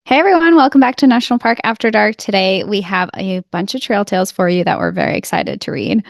Hey everyone, welcome back to National Park After Dark. Today we have a bunch of trail tales for you that we're very excited to read.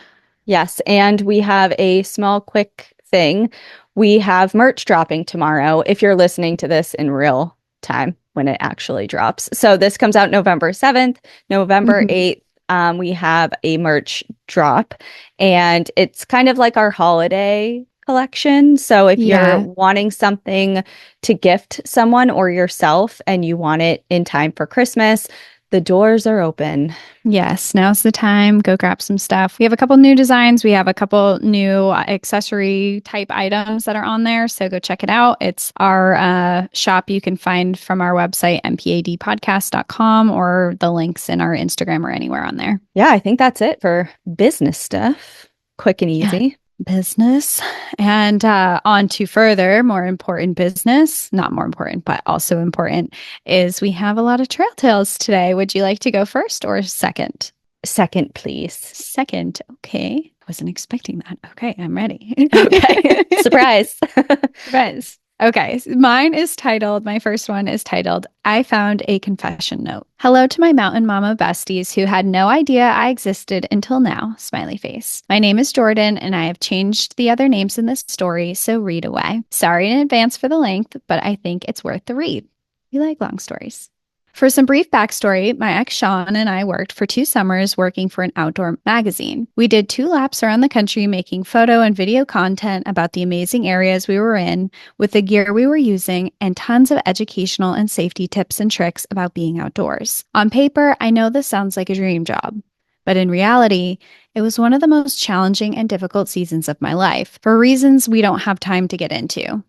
Yes, and we have a small, quick thing. We have merch dropping tomorrow if you're listening to this in real time when it actually drops. So this comes out November 7th, November Mhm. 8th. We have a merch drop, and it's kind of like our holiday collection. So if you're Yeah, wanting something to gift someone or yourself and you want it in time for Christmas, the doors are open. yes, now's the time. Go grab some stuff. We have a couple new designs. We have a couple new accessory type items that are on there. So go check it out. It's our shop you can find from our website, mpadpodcast.com, or the links in our Instagram or anywhere on there. Yeah, I think that's it for business stuff. Quick and Yeah, easy. business. And on to further, more important business, not more important, but also important, is we have a lot of trail tales today. Would you like to go first or second? Second, please. Second. Okay. Wasn't expecting that. Okay, I'm ready. Okay. Surprise. Surprise. Okay, mine is titled, my first one is titled, I Found a Confession Note. Hello to my mountain mama besties who had no idea I existed until now. Smiley face. My name is Jordan and I have changed the other names in this story, so read away. Sorry in advance for the length, but I think it's worth the read. We like long stories. For some brief backstory, my ex Sean and I worked for 2 summers working for an outdoor magazine. We did 2 laps around the country making photo and video content about the amazing areas we were in with the gear we were using and tons of educational and safety tips and tricks about being outdoors. On paper, I know this sounds like a dream job, but in reality, it was one of the most challenging and difficult seasons of my life for reasons we don't have time to get into.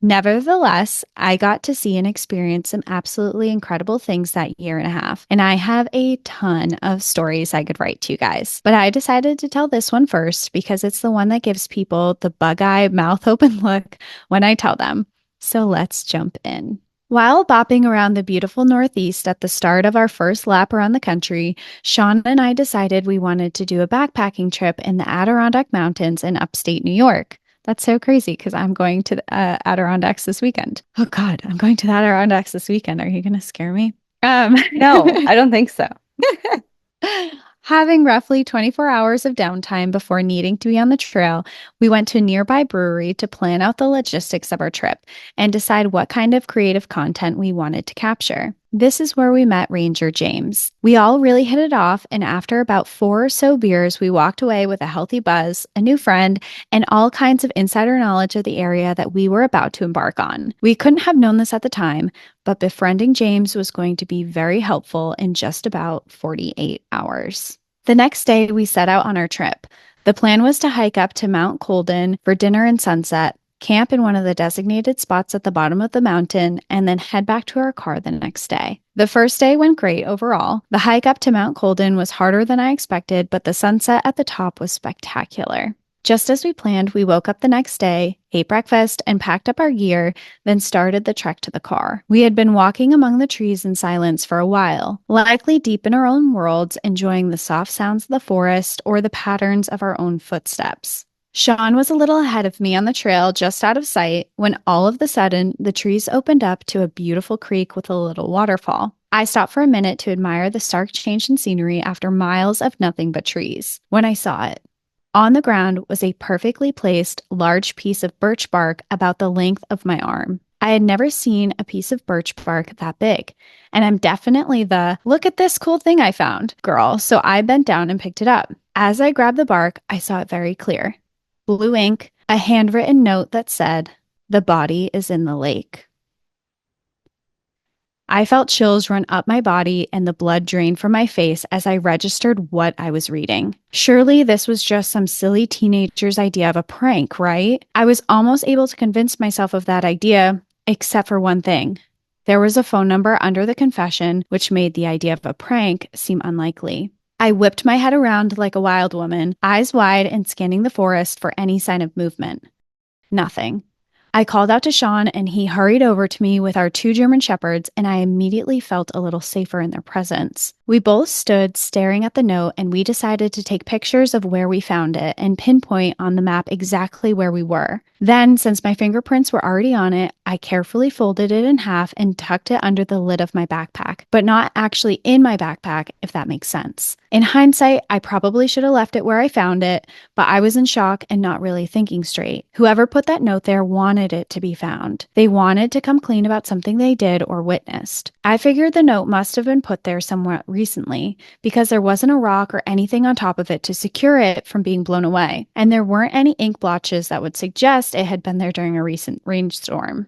Nevertheless, I got to see and experience some absolutely incredible things that year and a half, and I have a ton of stories I could write to you guys. But I decided to tell this one first because it's the one that gives people the bug eye, mouth open look when I tell them. So let's jump in. While bopping around the beautiful Northeast at the start of our first lap around the country, Sean and I decided we wanted to do a backpacking trip in the Adirondack Mountains in upstate New York. That's so crazy because I'm going to the Adirondacks this weekend. Oh God, I'm going to the Adirondacks this weekend. Are you going to scare me? Um, No, I don't think so. Having roughly 24 hours of downtime before needing to be on the trail, we went to a nearby brewery to plan out the logistics of our trip and decide what kind of creative content we wanted to capture. This is where we met Ranger James. We all really hit it off, and after about 4 or so beers, we walked away with a healthy buzz, a new friend, and all kinds of insider knowledge of the area that we were about to embark on. We couldn't have known this at the time, but befriending James was going to be very helpful in just about 48 hours. The next day, we set out on our trip. The plan was to hike up to Mount Colden for dinner and sunset, camp in one of the designated spots at the bottom of the mountain, and then head back to our car the next day. The first day went great overall. The hike up to Mount Colden was harder than I expected, but the sunset at the top was spectacular. Just as we planned, we woke up the next day, ate breakfast, and packed up our gear, then started the trek to the car. We had been walking among the trees in silence for a while, likely deep in our own worlds, enjoying the soft sounds of the forest or the patterns of our own footsteps. Sean was a little ahead of me on the trail, just out of sight, when all of a sudden the trees opened up to a beautiful creek with a little waterfall. I stopped for a minute to admire the stark change in scenery after miles of nothing but trees. When I saw it, on the ground was a perfectly placed, large piece of birch bark about the length of my arm. I had never seen a piece of birch bark that big, and I'm definitely the look at this cool thing I found girl, so I bent down and picked it up. As I grabbed the bark, I saw it very clear. Blue ink, a handwritten note that said, "The body is in the lake." I felt chills run up my body and the blood drain from my face as I registered what I was reading. Surely this was just some silly teenager's idea of a prank, right? I was almost able to convince myself of that idea, except for one thing. There was a phone number under the confession, which made the idea of a prank seem unlikely. I whipped my head around like a wild woman, eyes wide and scanning the forest for any sign of movement. Nothing. I called out to Sean and he hurried over to me with our 2 German shepherds, and I immediately felt a little safer in their presence. We both stood staring at the note and we decided to take pictures of where we found it and pinpoint on the map exactly where we were. Then, since my fingerprints were already on it, I carefully folded it in half and tucked it under the lid of my backpack, but not actually in my backpack, if that makes sense. In hindsight, I probably should have left it where I found it, but I was in shock and not really thinking straight. Whoever put that note there wanted it to be found. They wanted to come clean about something they did or witnessed. I figured the note must have been put there somewhat recently because there wasn't a rock or anything on top of it to secure it from being blown away, and there weren't any ink blotches that would suggest it had been there during a recent rainstorm.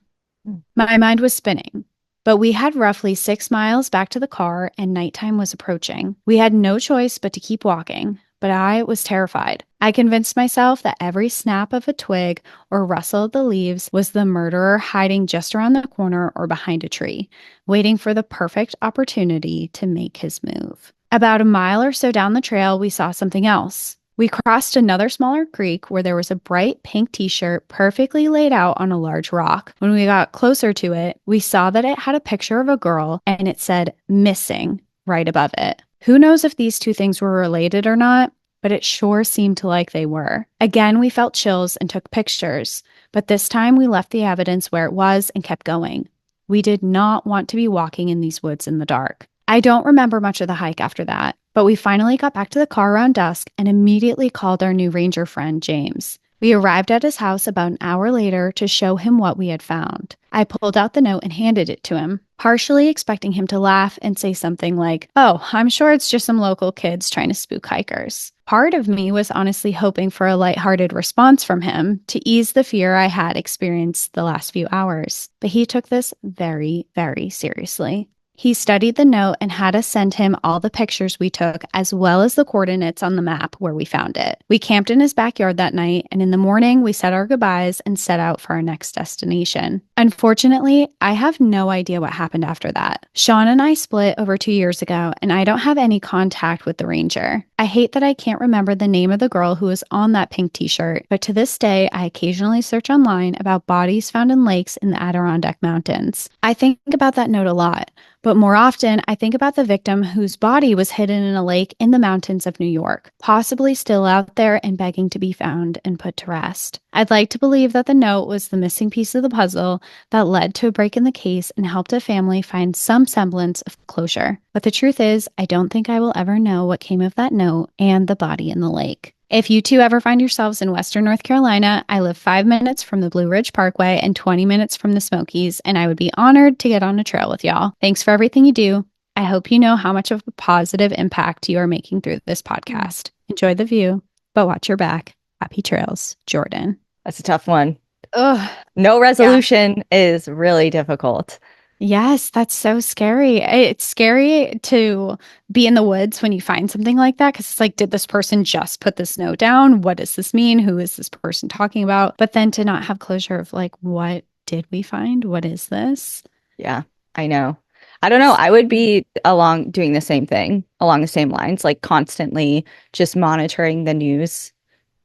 My mind was spinning. But we had roughly 6 miles back to the car and nighttime was approaching. We had no choice but to keep walking, but I was terrified. I convinced myself that every snap of a twig or rustle of the leaves was the murderer hiding just around the corner or behind a tree, waiting for the perfect opportunity to make his move. About a mile or so down the trail, we saw something else. We crossed another smaller creek where there was a bright pink t-shirt perfectly laid out on a large rock. When we got closer to it, we saw that it had a picture of a girl and it said missing right above it. Who knows if these two things were related or not, but it sure seemed like they were. Again, we felt chills and took pictures, but this time we left the evidence where it was and kept going. We did not want to be walking in these woods in the dark. I don't remember much of the hike after that, but we finally got back to the car around dusk and immediately called our new ranger friend, James. We arrived at his house about an hour later to show him what we had found. I pulled out the note and handed it to him, partially expecting him to laugh and say something like, "Oh, I'm sure it's just some local kids trying to spook hikers." Part of me was honestly hoping for a lighthearted response from him to ease the fear I had experienced the last few hours. But he took this very, very seriously. He studied the note and had us send him all the pictures we took, as well as the coordinates on the map where we found it. We camped in his backyard that night, and in the morning, we said our goodbyes and set out for our next destination. Unfortunately, I have no idea what happened after that. Sean and I split over 2 years ago, and I don't have any contact with the ranger. I hate that I can't remember the name of the girl who was on that pink t-shirt, but to this day, I occasionally search online about bodies found in lakes in the Adirondack Mountains. I think about that note a lot. But more often, I think about the victim whose body was hidden in a lake in the mountains of New York, possibly still out there and begging to be found and put to rest. I'd like to believe that the note was the missing piece of the puzzle that led to a break in the case and helped a family find some semblance of closure. But the truth is, I don't think I will ever know what came of that note and the body in the lake. If you two ever find yourselves in Western North Carolina, I live 5 minutes from the Blue Ridge Parkway and 20 minutes from the Smokies, and I would be honored to get on a trail with y'all. Thanks for everything you do. I hope you know how much of a positive impact you are making through this podcast. Enjoy the view, but watch your back. Happy trails, Jordan. That's a tough one. Ugh. No resolution is really difficult. Yes, that's so scary. It's scary to be in the woods when you find something like that because it's like, did this person just put this note down? What does this mean? Who is this person talking about? But then to not have closure of like, what did we find? What is this? Yeah, I know. I don't know. I would be doing the same thing along the same lines, like constantly just monitoring the news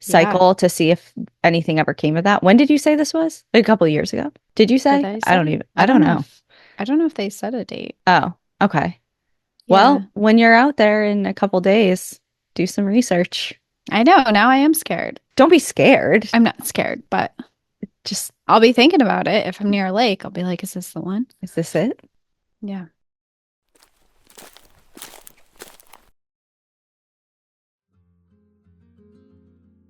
cycle to see if anything ever came of that. When did you say this was? A couple of years ago? Did you say? I don't know. I don't know if they set a date. Oh, okay. Yeah. Well, when you're out there in a couple days, do some research. I know. Now I am scared. Don't be scared. I'm not scared, but just I'll be thinking about it. If I'm near a lake, I'll be like, is this the one? Is this it? Yeah.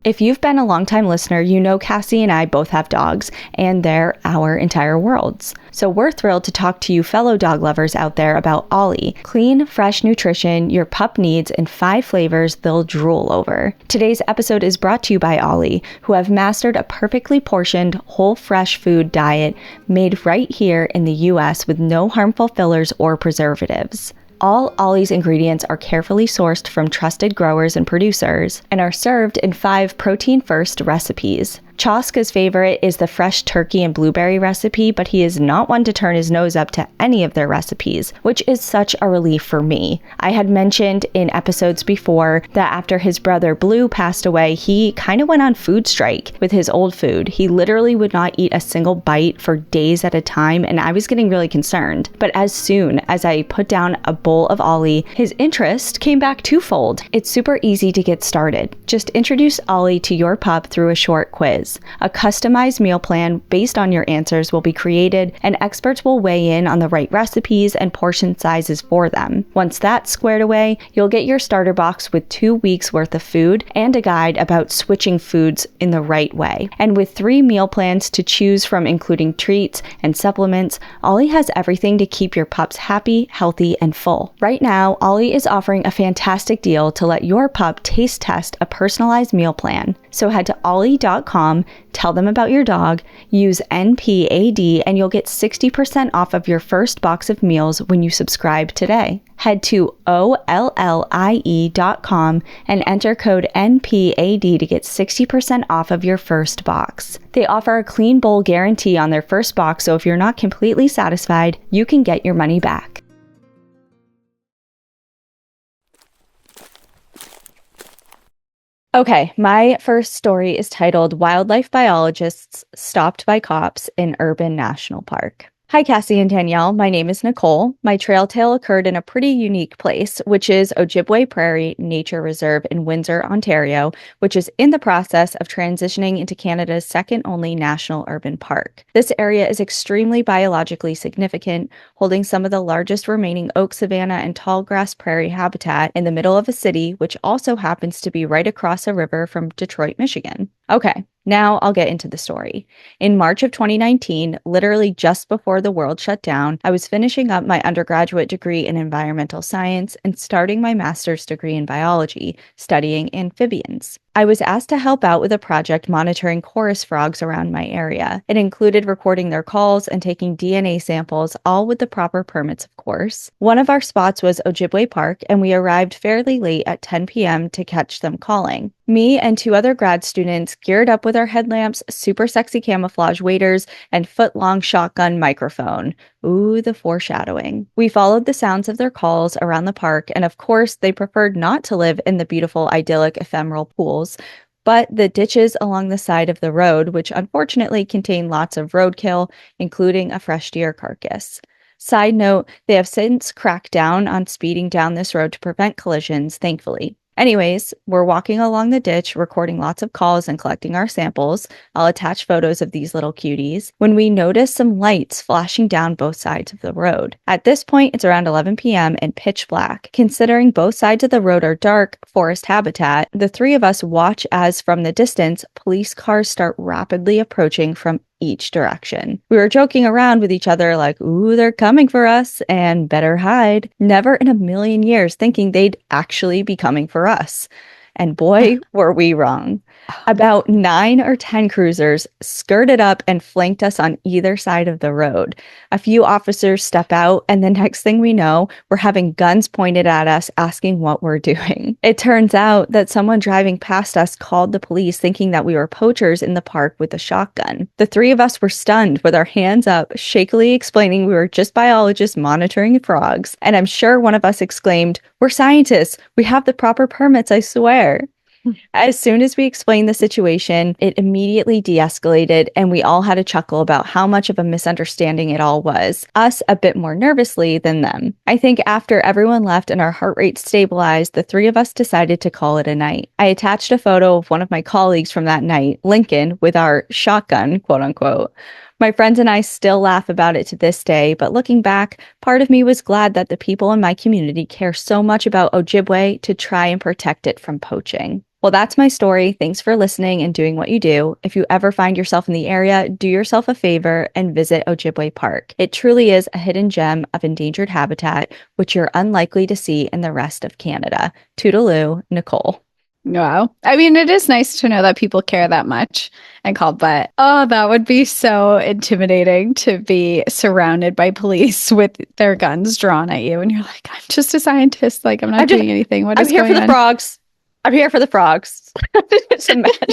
If you've been a longtime listener, you know Cassie and I both have dogs, and they're our entire worlds. So we're thrilled to talk to you fellow dog lovers out there about Olli. Clean, fresh nutrition your pup needs in 5 flavors they'll drool over. Today's episode is brought to you by Olli, who have mastered a perfectly portioned, whole fresh food diet made right here in the US with no harmful fillers or preservatives. All Olli's ingredients are carefully sourced from trusted growers and producers and are served in 5 protein-first recipes. Chaska's favorite is the fresh turkey and blueberry recipe, but he is not one to turn his nose up to any of their recipes, which is such a relief for me. I had mentioned in episodes before that after his brother Blue passed away, he kind of went on food strike with his old food. He literally would not eat a single bite for days at a time, and I was getting really concerned. But as soon as I put down a bowl of Olli, his interest came back twofold. It's super easy to get started. Just introduce Olli to your pup through a short quiz. A customized meal plan based on your answers will be created, and experts will weigh in on the right recipes and portion sizes for them. Once that's squared away, you'll get your starter box with 2 weeks worth of food and a guide about switching foods in the right way. And with 3 meal plans to choose from, including treats and supplements, Olli has everything to keep your pups happy, healthy, and full. Right now, Olli is offering a fantastic deal to let your pup taste test a personalized meal plan. So head to olli.com, tell them about your dog, use NPAD, and you'll get 60% off of your first box of meals when you subscribe today. Head to ollie.com and enter code NPAD to get 60% off of your first box. They offer a clean bowl guarantee on their first box, so if you're not completely satisfied, you can get your money back. Okay, my first story is titled Wildlife Biologists Stopped by Cops in Urban National Park. Hi, Cassie and Danielle. My name is Nicole. My trail tale occurred in a pretty unique place, which is Ojibwe Prairie Nature Reserve in Windsor, Ontario, which is in the process of transitioning into Canada's second only national urban park. This area is extremely biologically significant, holding some of the largest remaining oak savanna and tall grass prairie habitat in the middle of a city, which also happens to be right across a river from Detroit, Michigan. Okay, now I'll get into the story. In March of 2019, literally just before the world shut down, I was finishing up my undergraduate degree in environmental science and starting my master's degree in biology, studying amphibians. I was asked to help out with a project monitoring chorus frogs around my area. It included recording their calls and taking DNA samples, all with the proper permits, of course. One of our spots was Ojibwe Park, and we arrived fairly late at 10 p.m. to catch them calling. Me and 2 other grad students geared up with our headlamps, super sexy camouflage waders, and foot-long shotgun microphone. Ooh, the foreshadowing. We followed the sounds of their calls around the park, and of course, they preferred not to live in the beautiful, idyllic, ephemeral pools, but the ditches along the side of the road, which unfortunately contain lots of roadkill, including a fresh deer carcass. Side note, they have since cracked down on speeding down this road to prevent collisions, thankfully. Anyways, we're walking along the ditch, recording lots of calls and collecting our samples. I'll attach photos of these little cuties. When we notice some lights flashing down both sides of the road. At this point, it's around 11 p.m. and pitch black. Considering both sides of the road are dark forest habitat, the 3 of us watch as from the distance, police cars start rapidly approaching from each direction. We were joking around with each other like, ooh, they're coming for us and better hide. Never in a million years thinking they'd actually be coming for us. And boy, were we wrong. About 9 or 10 cruisers skirted up and flanked us on either side of the road. A few officers step out, and the next thing we know, we're having guns pointed at us, asking what we're doing. It turns out that someone driving past us called the police, thinking that we were poachers in the park with a shotgun. The 3 of us were stunned, with our hands up, shakily explaining we were just biologists monitoring frogs. And I'm sure one of us exclaimed, "We're scientists. We have the proper permits, I swear." As soon as we explained the situation, it immediately de-escalated, and we all had a chuckle about how much of a misunderstanding it all was, us a bit more nervously than them. I think after everyone left and our heart rate stabilized, the 3 of us decided to call it a night. I attached a photo of one of my colleagues from that night, Lincoln, with our shotgun, quote unquote. My friends and I still laugh about it to this day, but looking back, part of me was glad that the people in my community care so much about Ojibwe to try and protect it from poaching. Well, that's my story. Thanks for listening and doing what you do. If you ever find yourself in the area, do yourself a favor and visit Ojibwe Park. It truly is a hidden gem of endangered habitat, which you're unlikely to see in the rest of Canada. Toodaloo, Nicole. Wow. I mean, it is nice to know that people care that much and call, but oh, that would be so intimidating to be surrounded by police with their guns drawn at you. And you're like, I'm just a scientist. Like, I'm not doing anything. What is going on? I'm here for the frogs. I'm here for the frogs. Just imagine.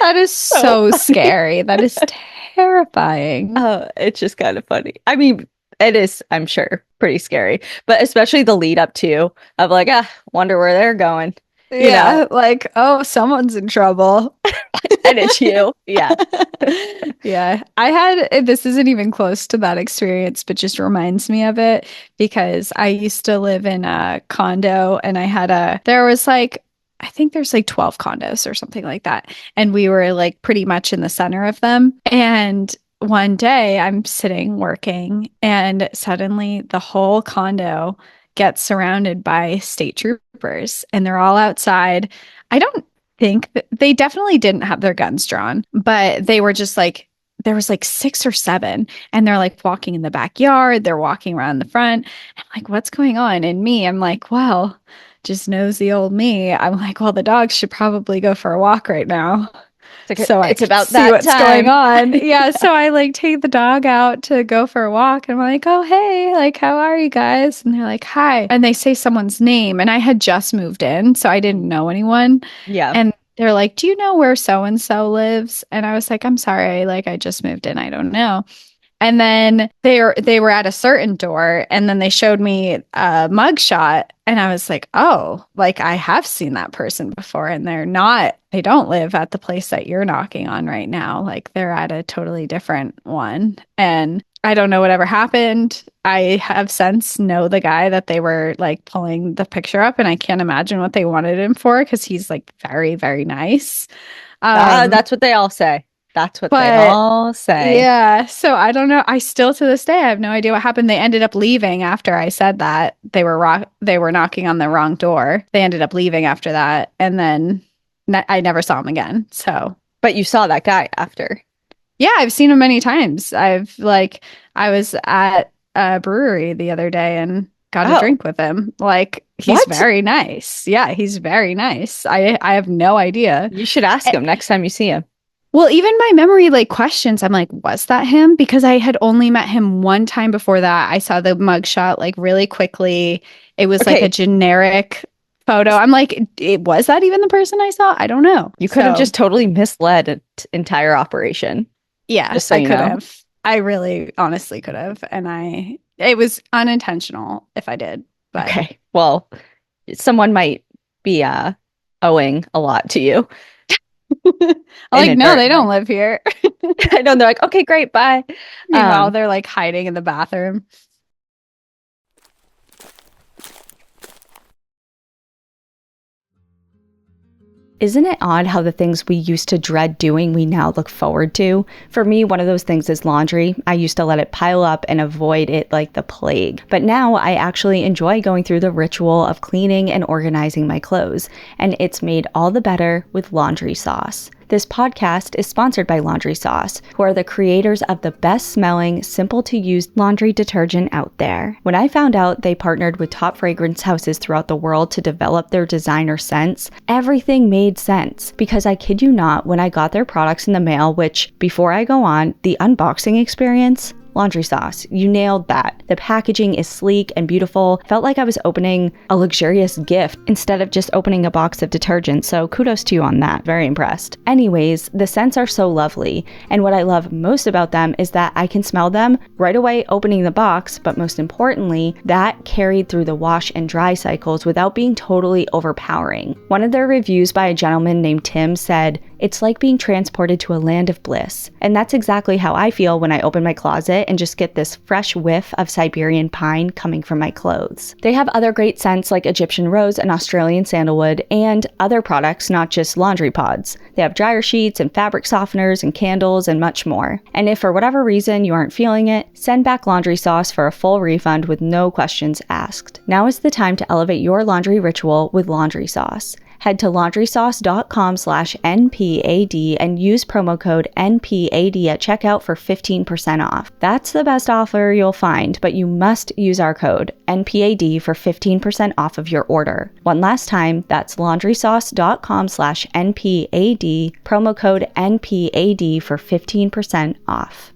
That is So so funny. scary. That is terrifying. It's just kind of funny. I mean, it is, I'm sure, pretty scary, but especially the lead up to of like, wonder where they're going, you know, Yeah, like, oh, someone's in trouble. and it's you. Yeah. Yeah, I had this isn't even close to that experience, but just reminds me of it because I used to live in a condo and there was like, I think there's like 12 condos or something like that. And we were like pretty much in the center of them. And one day I'm sitting working and suddenly the whole condo gets surrounded by state troopers and they're all outside. I don't think that they definitely didn't have their guns drawn, but they were just like, there was like six or seven, and they're like walking in the backyard, they're walking around the front. I'm like, what's going on? And me, I'm like, well, just nosy old me. I'm like, well, the dogs should probably go for a walk right now It's like so I it's could about see that what's going time. on. Yeah, so I like take the dog out to go for a walk and I'm like, "Oh, hey, like how are you guys?" And they're like, "Hi." And they say someone's name and I had just moved in, so I didn't know anyone. Yeah. And they're like, "Do you know where so and so lives?" And I was like, "I'm sorry, like I just moved in. I don't know." And then they were at a certain door, and then they showed me a mugshot, and I was like, "Oh, like I have seen that person before, and they don't live at the place that you're knocking on right now. Like they're at a totally different one." And I don't know whatever happened. I have since know the guy that they were like pulling the picture up, and I can't imagine what they wanted him for because he's like very, very nice. That's what they all say. That's what they But all say. yeah, so I don't know. I still to this day I have no idea what happened. They ended up leaving after I said that. They were knocking on the wrong door. They ended up leaving after that, and then I never saw him again. So But you saw that guy after. yeah, I've seen him many times. I was at a brewery the other day and got a Oh, drink with him. Like he's what? very nice. Yeah, he's very nice. I have no idea. You should ask him next time you see him. Well, even my memory like questions, I'm like, was that him? Because I had only met him one time before that. I saw the mugshot like really quickly. It was like a Okay, generic photo. I'm like, was that even the person I saw? I don't know. you could have So, just totally misled an entire operation, yeah, just so I you could know. have. I really honestly could have. It was unintentional if I did, but Okay. Well, someone might be owing a lot to you I'm like, no, they don't inadvertently. live here. I know they're like, okay, great, bye. Meanwhile, they're like hiding in the bathroom. Isn't it odd how the things we used to dread doing we now look forward to? For me, one of those things is laundry. I used to let it pile up and avoid it like the plague. But now I actually enjoy going through the ritual of cleaning and organizing my clothes, and it's made all the better with laundry sauce. This podcast is sponsored by Laundry Sauce, who are the creators of the best smelling, simple to use laundry detergent out there. When I found out they partnered with top fragrance houses throughout the world to develop their designer scents, everything made sense. Because I kid you not, when I got their products in the mail, which before I go on, the unboxing experience, Laundry Sauce, you nailed that. The packaging is sleek and beautiful. Felt like I was opening a luxurious gift instead of just opening a box of detergent, so kudos to you on that. Very impressed. Anyways, the scents are so lovely, and what I love most about them is that I can smell them right away opening the box, but most importantly, that carried through the wash and dry cycles without being totally overpowering. One of their reviews by a gentleman named Tim said, "It's like being transported to a land of bliss." And that's exactly how I feel when I open my closet and just get this fresh whiff of Siberian pine coming from my clothes. They have other great scents like Egyptian rose and Australian sandalwood, and other products, not just laundry pods. They have dryer sheets and fabric softeners and candles and much more. And if for whatever reason you aren't feeling it, send back Laundry Sauce for a full refund with no questions asked. Now is the time to elevate your laundry ritual with Laundry Sauce. Head to laundrysauce.com/NPAD and use promo code NPAD at checkout for 15% off. That's the best offer you'll find, but you must use our code NPAD for 15% off of your order. One last time, that's laundrysauce.com/NPAD, promo code NPAD for 15% off.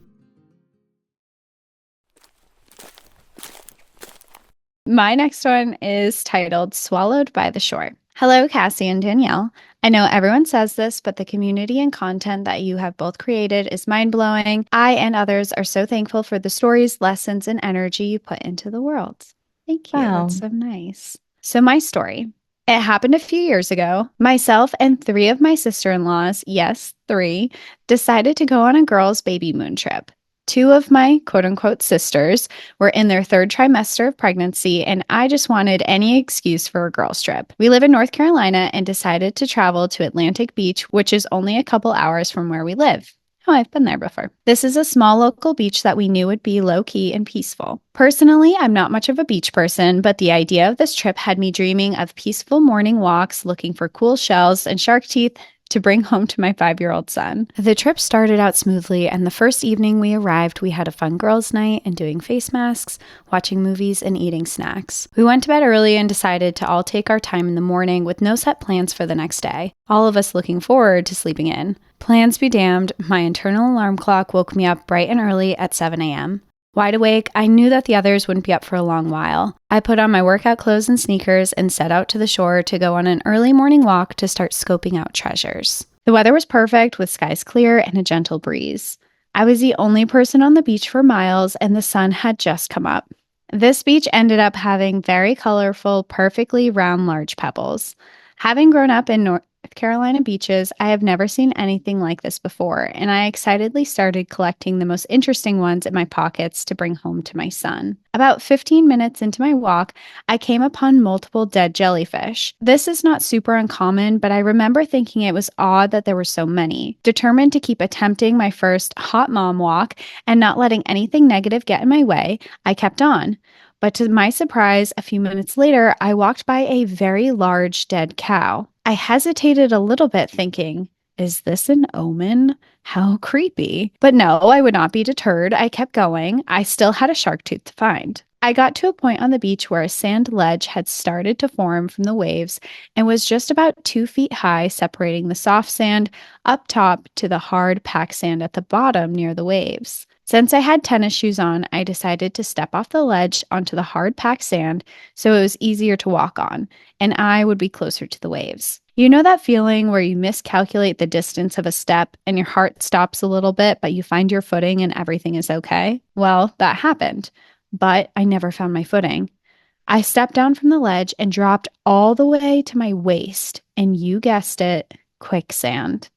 My next one is titled Swallowed by the Shore. Hello, Cassie and Danielle. I know everyone says this, but the community and content that you have both created is mind blowing. I and others are so thankful for the stories, lessons, and energy you put into the world. Thank you. That's Wow. so nice. So, my story. It happened a few years ago. Myself and three of my sister in laws, yes, three, decided to go on a girls' baby moon trip. Two of my quote unquote sisters were in their third trimester of pregnancy, and I just wanted any excuse for a girls' trip. We live in North Carolina and decided to travel to Atlantic Beach, which is only a couple hours from where we live. Oh, I've been there before. This is a small local beach that we knew would be low key and peaceful. Personally, I'm not much of a beach person, but the idea of this trip had me dreaming of peaceful morning walks, looking for cool shells and shark teeth to bring home to my 5-year-old son. The trip started out smoothly, and the first evening we arrived, we had a fun girls' night and doing face masks, watching movies, and eating snacks. We went to bed early and decided to all take our time in the morning with no set plans for the next day, all of us looking forward to sleeping in. Plans be damned, my internal alarm clock woke me up bright and early at 7 a.m. Wide awake, I knew that the others wouldn't be up for a long while. I put on my workout clothes and sneakers and set out to the shore to go on an early morning walk to start scoping out treasures. The weather was perfect with skies clear and a gentle breeze. I was the only person on the beach for miles and the sun had just come up. This beach ended up having very colorful, perfectly round large pebbles. Having grown up in North Carolina beaches, I have never seen anything like this before, and I excitedly started collecting the most interesting ones in my pockets to bring home to my son. About 15 minutes into my walk, I came upon multiple dead jellyfish. This is not super uncommon, but I remember thinking it was odd that there were so many. Determined to keep attempting my first hot mom walk and not letting anything negative get in my way, I kept on. But to my surprise, a few minutes later, I walked by a very large dead cow. I hesitated a little bit, thinking, is this an omen? How creepy. But no, I would not be deterred. I kept going. I still had a shark tooth to find. I got to a point on the beach where a sand ledge had started to form from the waves and was just about 2 feet high, separating the soft sand up top to the hard packed sand at the bottom near the waves. Since I had tennis shoes on, I decided to step off the ledge onto the hard packed sand so it was easier to walk on, and I would be closer to the waves. You know that feeling where you miscalculate the distance of a step and your heart stops a little bit, but you find your footing and everything is okay? Well, that happened, but I never found my footing. I stepped down from the ledge and dropped all the way to my waist, and you guessed it, quicksand.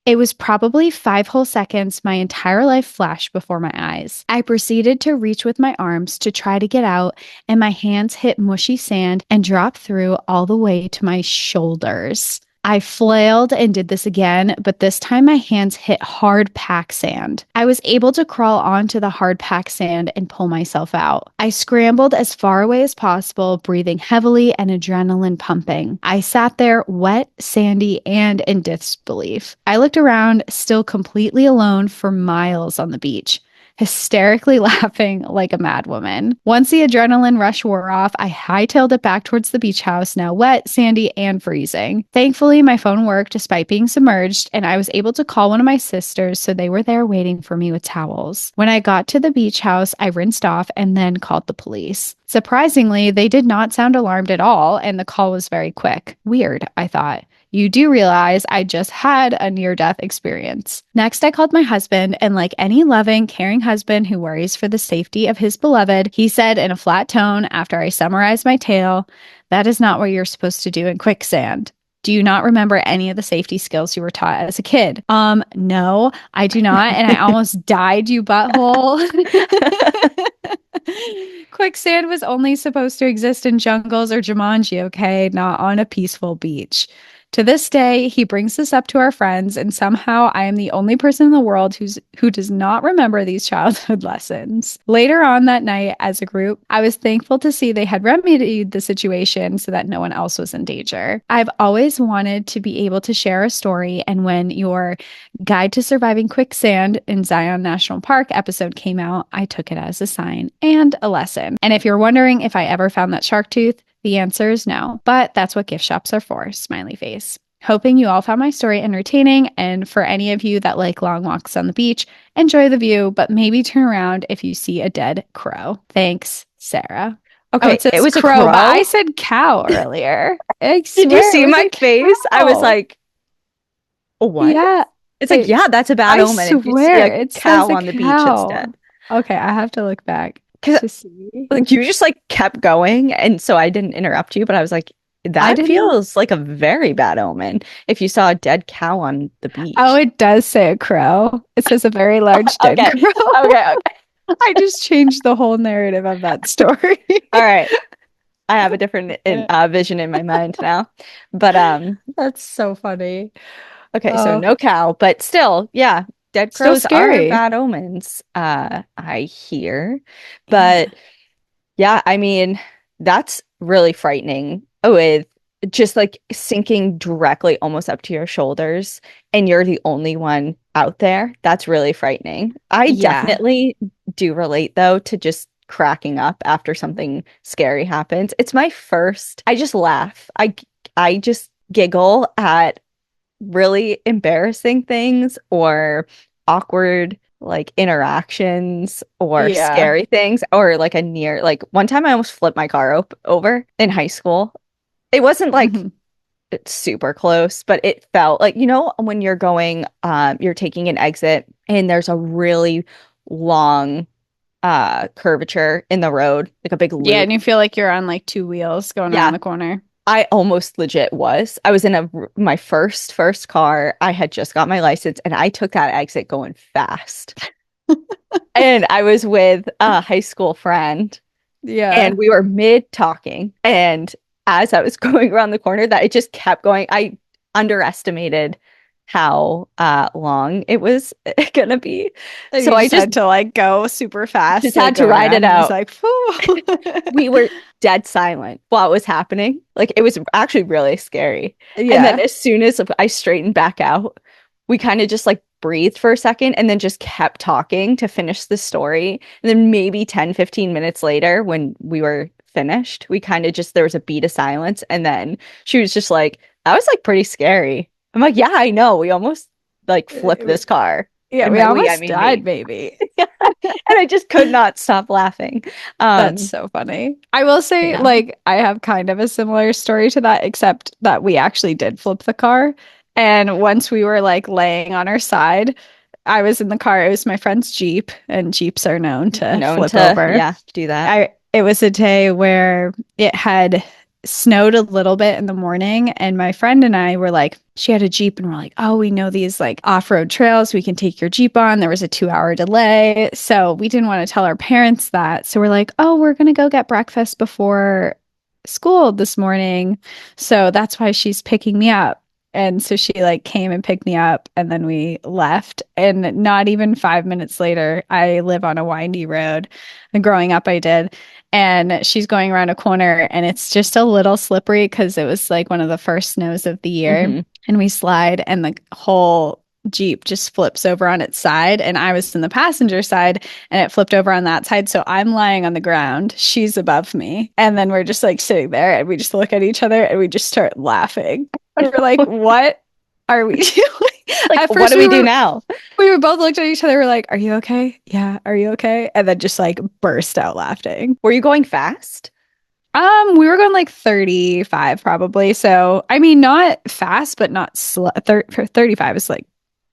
It was probably 5 whole seconds. My entire life flashed before my eyes. I proceeded to reach with my arms to try to get out, and my hands hit mushy sand and dropped through all the way to my shoulders. I flailed and did this again, but this time my hands hit hard pack sand. I was able to crawl onto the hard pack sand and pull myself out. I scrambled as far away as possible, breathing heavily and adrenaline pumping. I sat there, wet, sandy, and in disbelief. I looked around, still completely alone for miles on the beach, hysterically laughing like a madwoman. Once the adrenaline rush wore off, I hightailed it back towards the beach house, now wet, sandy, and freezing. Thankfully, my phone worked despite being submerged, and I was able to call one of my sisters, so they were there waiting for me with towels. When I got to the beach house, I rinsed off and then called the police. Surprisingly, they did not sound alarmed at all, and the call was very quick. Weird, I thought. You do realize I just had a near-death experience. Next, I called my husband, and like any loving, caring husband who worries for the safety of his beloved, he said in a flat tone after I summarized my tale, "That is not what you're supposed to do in quicksand. Do you not remember any of the safety skills you were taught as a kid?" No, I do not, and I almost died, you butthole. Quicksand was only supposed to exist in jungles or Jumanji, okay? Not on a peaceful beach. To this day, he brings this up to our friends, and somehow I am the only person in the world who does not remember these childhood lessons. Later on that night, as a group, I was thankful to see they had remedied the situation so that no one else was in danger. I've always wanted to be able to share a story, and when your Guide to Surviving Quicksand in Zion National Park episode came out, I took it as a sign and a lesson. And if you're wondering if I ever found that shark tooth, the answer is no, but that's what gift shops are for, smiley face. Hoping you all found my story entertaining, and for any of you that like long walks on the beach, enjoy the view, but maybe turn around if you see a dead crow. Thanks, Sarah. Oh, Okay, it it says was a crow, but I crow. said cow earlier. I Did you swear it see was my a face? I was cow. like, what? Yeah, It's like, it, yeah, that's a bad I omen if you see swear a it says cow a on the beach cow. instead. Okay, I have to look back Because to see. like you just like kept going, and so I didn't interrupt you, but I was like, I that didn't. feels like a very bad omen if you saw a dead cow on the Oh, beach. it does say a crow. It says a very large dead Okay, crow. okay, okay. I just changed the whole narrative of that story. All right. I have a different vision in my mind now. But That's so funny. okay, so Oh, no cow, but still, yeah, dead still crows are scary. bad omens, I hear. Yeah. But yeah, I mean, that's really frightening with just like sinking directly almost up to your shoulders and you're the only one out there. That's really frightening. I Yeah. definitely do relate though to just cracking up after something scary happens. It's my first, I just laugh. I just giggle at really embarrassing things or awkward like interactions or Yeah. scary things or like a near like one time I almost flipped my car over in high school. It wasn't like Mhm. super close, but it felt like when you're going you're taking an exit and there's a really long curvature in the road, like a big Yeah, and loop. you feel like you're on like two wheels going around Yeah, the corner. I almost legit was. I was in my first car. I had just got my license and I took that exit going fast. And I was with a high school friend and Yeah. we were mid talking. And as I was going around the corner, that it just kept going. I underestimated how long it was gonna be. And So you I just just had to like go super fast, just like had to going ride around, it and it's out. like, whew. We were dead silent while it was happening. Like it was actually really scary. And then Yeah. as soon as I straightened back out, we kind of just like breathed for a second and then just kept talking to finish the story. And then maybe 10, 15 minutes later, when we were finished, we kind of just there was a beat of silence. And then she was just like, that was like pretty scary. I'm like, yeah, I know. We almost like flipped this car. Yeah, And we by we, I almost mean died, me. maybe. And I just could not stop laughing. That's Um, so funny. I will say, yeah. like, I have kind of a similar story to that, except that we actually did flip the car. And once we were like laying on our side, I was in the car. It was my friend's Jeep, and Jeeps are known to Known flip to, over. yeah, do that. It was a day where it had snowed a little bit in the morning, and my friend and I were like, she had a Jeep, and we're like, oh, we know these like off-road trails we can take your Jeep on. There was a 2 hour delay, so we didn't want to tell our parents that. So we're like, oh, we're gonna go get breakfast before school this morning, so that's why she's picking me up. And so she like came and picked me up, and then we left. And not even 5 minutes later, I live on a windy road. And growing up, I did. And she's going around a corner, and it's just a little slippery because it was like one of the first snows of the year. Hmm. And we slide, and the whole Jeep just flips over on its side. And I was in the passenger side, and it flipped over on that side. So I'm lying on the ground. She's above me. And then we're just like sitting there, and we just look at each other and we just start laughing. And we're like, what are we doing? Like, At what first, do we do now? we were both looked at each other. We're like, "Are you okay? Yeah, are you okay?" And then just like burst out laughing. Were you going fast? We were going like 35 probably. So I mean, not fast, but not slow. 35 is like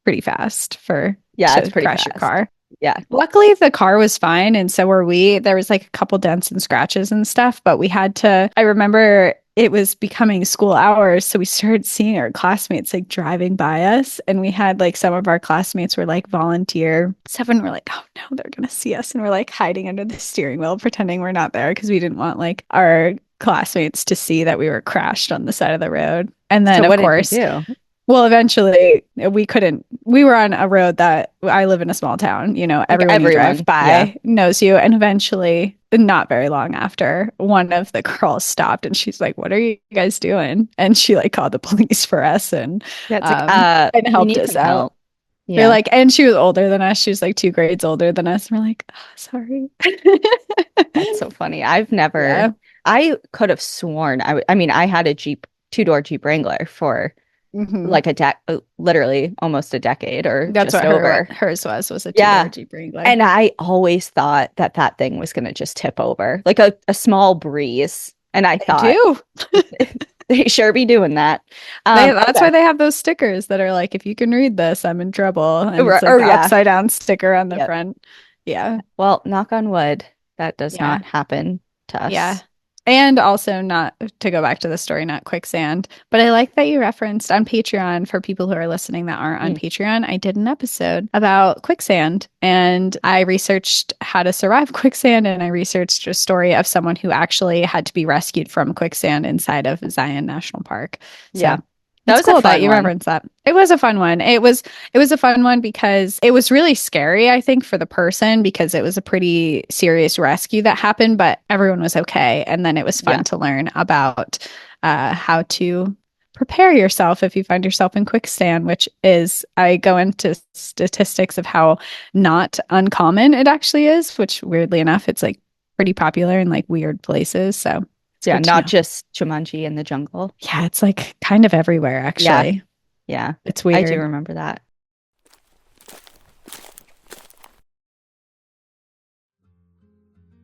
pretty fast for Yeah, it's to pretty crash your fast. car. Yeah. Luckily, the car was fine, and so were we. There was like a couple dents and scratches and stuff, but we had to. I remember it was becoming school hours, so we started seeing our classmates like driving by us, and we had like some of our classmates were like volunteer stuff, and we're like, oh no, they're gonna see us, and we're like hiding under the steering wheel, pretending we're not there because we didn't want like our classmates to see that we were crashed on the side of the road. And then, So of what did you course, do? well, eventually we couldn't. We were on a road that I live in a small town, Like everyone you drive everyone. Yeah. by knows you. And eventually, not very long after, one of the girls stopped and she's like, "What are you guys doing?" And she like called the police for us Yeah, it's like, and we helped need us some out. help. We're Yeah. like, and she was older than us. She was like 2 grades older than us. And we're like, oh, sorry. That's so funny. Yeah. I could have sworn I mean, I had a Jeep, two-door Jeep Wrangler for Hmm. like literally almost a decade or That's just what over. hers was a Yeah. two-door Jeep Wrangler. And I always thought that that thing was going to just tip over, like a small breeze. And I They thought do. they sure be doing that. That's Okay. why they have those stickers that are like, if you can read this, I'm in trouble. And it's like Or the yeah. upside down sticker on the Yep. front. Yeah. Well, knock on wood, that does Yeah. not happen to Yeah. us. And also, not to go back to the story, not quicksand, but I like that you referenced on Patreon for people who are listening that aren't on Mm. Patreon. I did an episode about quicksand and I researched how to survive quicksand and I researched a story of someone who actually had to be rescued from quicksand inside of Zion National Park. Yeah. So That it's was a cool that fun you one. referenced that. It was a fun one. It was a fun one because it was really scary, I think, for the person because it was a pretty serious rescue that happened, but everyone was okay. And then it was Yeah. fun to learn about how to prepare yourself if you find yourself in quicksand, which is, I go into statistics of how not uncommon it actually is, which weirdly enough, it's like pretty popular in like weird places. So it's Yeah. good to Not know. just Jumanji in the jungle. Yeah, it's like kind of everywhere, Yeah. actually. Yeah. It's I do weird. remember that.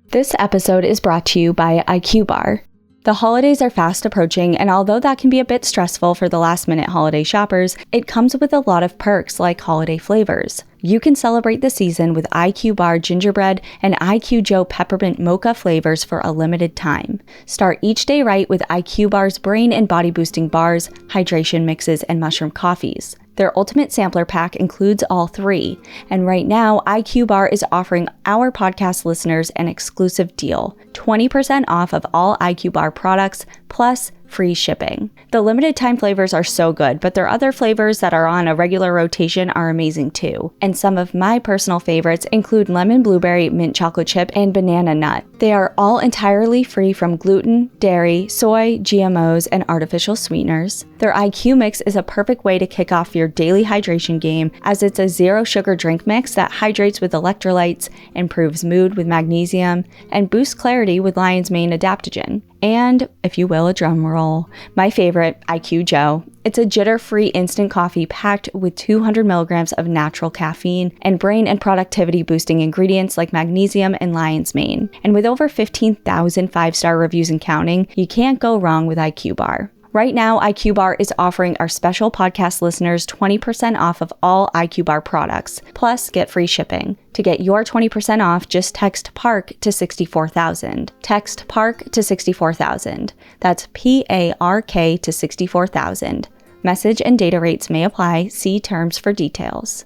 This episode is brought to you by IQ Bar. The holidays are fast approaching, and although that can be a bit stressful for the last-minute holiday shoppers, it comes with a lot of perks like holiday flavors. You can celebrate the season with IQ Bar gingerbread and IQ Joe peppermint mocha flavors for a limited time. Start each day right with IQ Bar's brain and body boosting bars, hydration mixes, and mushroom coffees. Their ultimate sampler pack includes all three, and right now, IQ Bar is offering our podcast listeners an exclusive deal, 20% off of all IQ Bar products, plus free shipping. The limited time flavors are so good, but their other flavors that are on a regular rotation are amazing too. And some of my personal favorites include lemon blueberry, mint chocolate chip, and banana nut. They are all entirely free from gluten, dairy, soy, GMOs, and artificial sweeteners. Their IQ mix is a perfect way to kick off your daily hydration game, as it's a zero sugar drink mix that hydrates with electrolytes, improves mood with magnesium, and boosts clarity with lion's mane adaptogen. And, if you will, a drum roll, my favorite, IQ Joe. It's a jitter-free instant coffee packed with 200 milligrams of natural caffeine and brain and productivity boosting ingredients like magnesium and lion's mane. And with over 15,000 five-star reviews and counting, you can't go wrong with IQ Bar. Right now, IQ Bar is offering our special podcast listeners 20% off of all IQ Bar products, plus get free shipping. To get your 20% off, just text PARK to 64,000. Text PARK to 64,000. That's PARK to 64,000. Message and data rates may apply. See terms for details.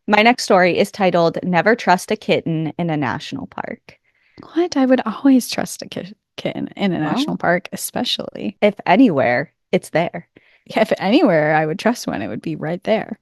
My next story is titled Never Trust a Kitten in a National Park. What? I would always trust a kitten in a national Well, park, especially. if anywhere, it's there. Yeah, if anywhere I would trust one, it would be right there.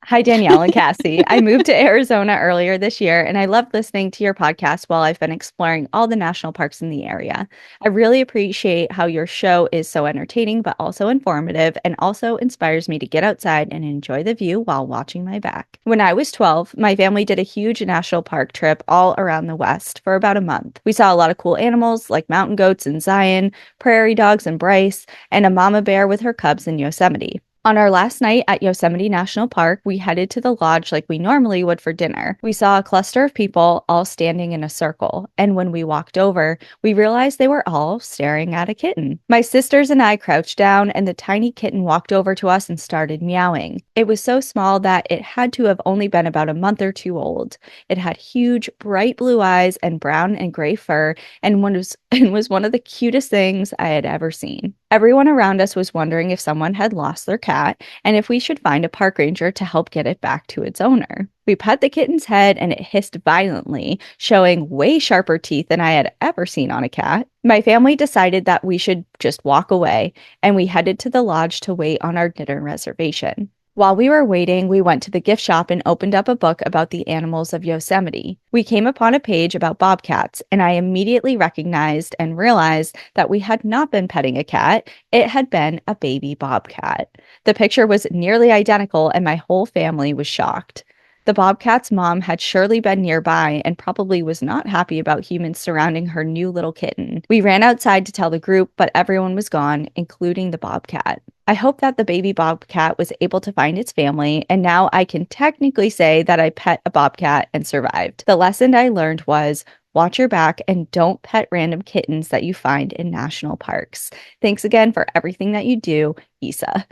Hi, Danielle and Cassie. I moved to Arizona earlier this year, and I loved listening to your podcast while I've been exploring all the national parks in the area. I really appreciate how your show is so entertaining, but also informative, and also inspires me to get outside and enjoy the view while watching my back. When I was 12, my family did a huge national park trip all around the West for about a month. We saw a lot of cool animals like mountain goats in Zion, prairie dogs in Bryce, and a mama bear with her cubs in Yosemite. On our last night at Yosemite National Park, we headed to the lodge like we normally would for dinner. We saw a cluster of people all standing in a circle, and when we walked over, we realized they were all staring at a kitten. My sisters and I crouched down, and the tiny kitten walked over to us and started meowing. It was so small that it had to have only been about a month or two old. It had huge, bright blue eyes and brown and gray fur, and was one of the cutest things I had ever seen. Everyone around us was wondering if someone had lost their cat and if we should find a park ranger to help get it back to its owner. We pet the kitten's head and it hissed violently, showing way sharper teeth than I had ever seen on a cat. My family decided that we should just walk away, and we headed to the lodge to wait on our dinner reservation. While we were waiting, we went to the gift shop and opened up a book about the animals of Yosemite. We came upon a page about bobcats, and I immediately recognized and realized that we had not been petting a cat, it had been a baby bobcat. The picture was nearly identical, and my whole family was shocked. The bobcat's mom had surely been nearby and probably was not happy about humans surrounding her new little kitten. We ran outside to tell the group, but everyone was gone, including the bobcat. I hope that the baby bobcat was able to find its family, and now I can technically say that I pet a bobcat and survived. The lesson I learned was watch your back and don't pet random kittens that you find in national parks. Thanks again for everything that you do, Isa.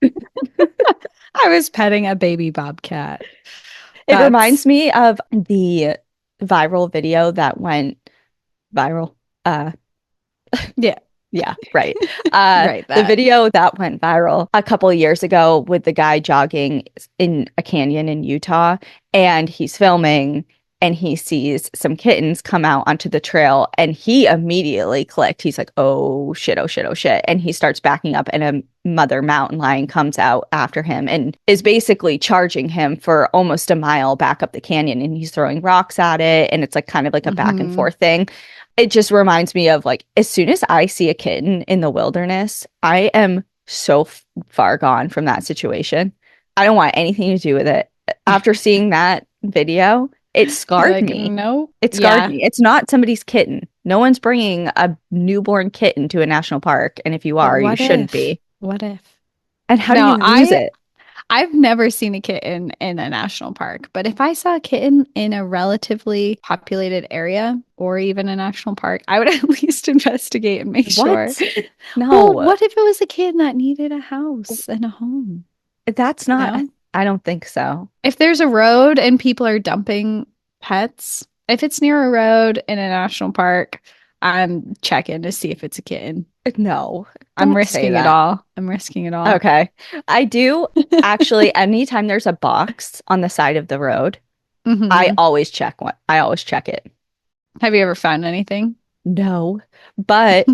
I was petting a baby bobcat. It reminds That's me of the viral video that went viral. Uh, yeah, yeah, right. right. The That. video that went viral a couple of years ago with the guy jogging in a canyon in Utah, and he's filming and he sees some kittens come out onto the trail and he immediately clicked. He's like, oh shit, oh shit, oh shit. And he starts backing up and a mother mountain lion comes out after him and is basically charging him for almost a mile back up the canyon and he's throwing rocks at it. And it's like kind of like a back and Mhm. forth thing. It just reminds me of like, as soon as I see a kitten in the wilderness, I am so far gone from that situation. I don't want anything to do with it. After seeing that video, it You're scarred like, me. no, It scarred yeah. me. It's not somebody's kitten. No one's bringing a newborn kitten to a national park. And if you But are, you what shouldn't if? be. What if? And how do No, you lose it? I've never seen a kitten in a national park, but if I saw a kitten in a relatively populated area or even a national park, I would at least investigate and make sure. What? Well, No, what if it was a kitten that needed a house and a home? that's You not, know? I don't think so. If there's a road and people are dumping pets, if it's near a road in a national park, I'm checking to see if it's a kitten. No, I'm don't say risking it that. all. I'm risking it all. Okay. I do actually, anytime there's a box on the side of the road, I Hmm. always check one. I always check it. Have you ever found anything? No, but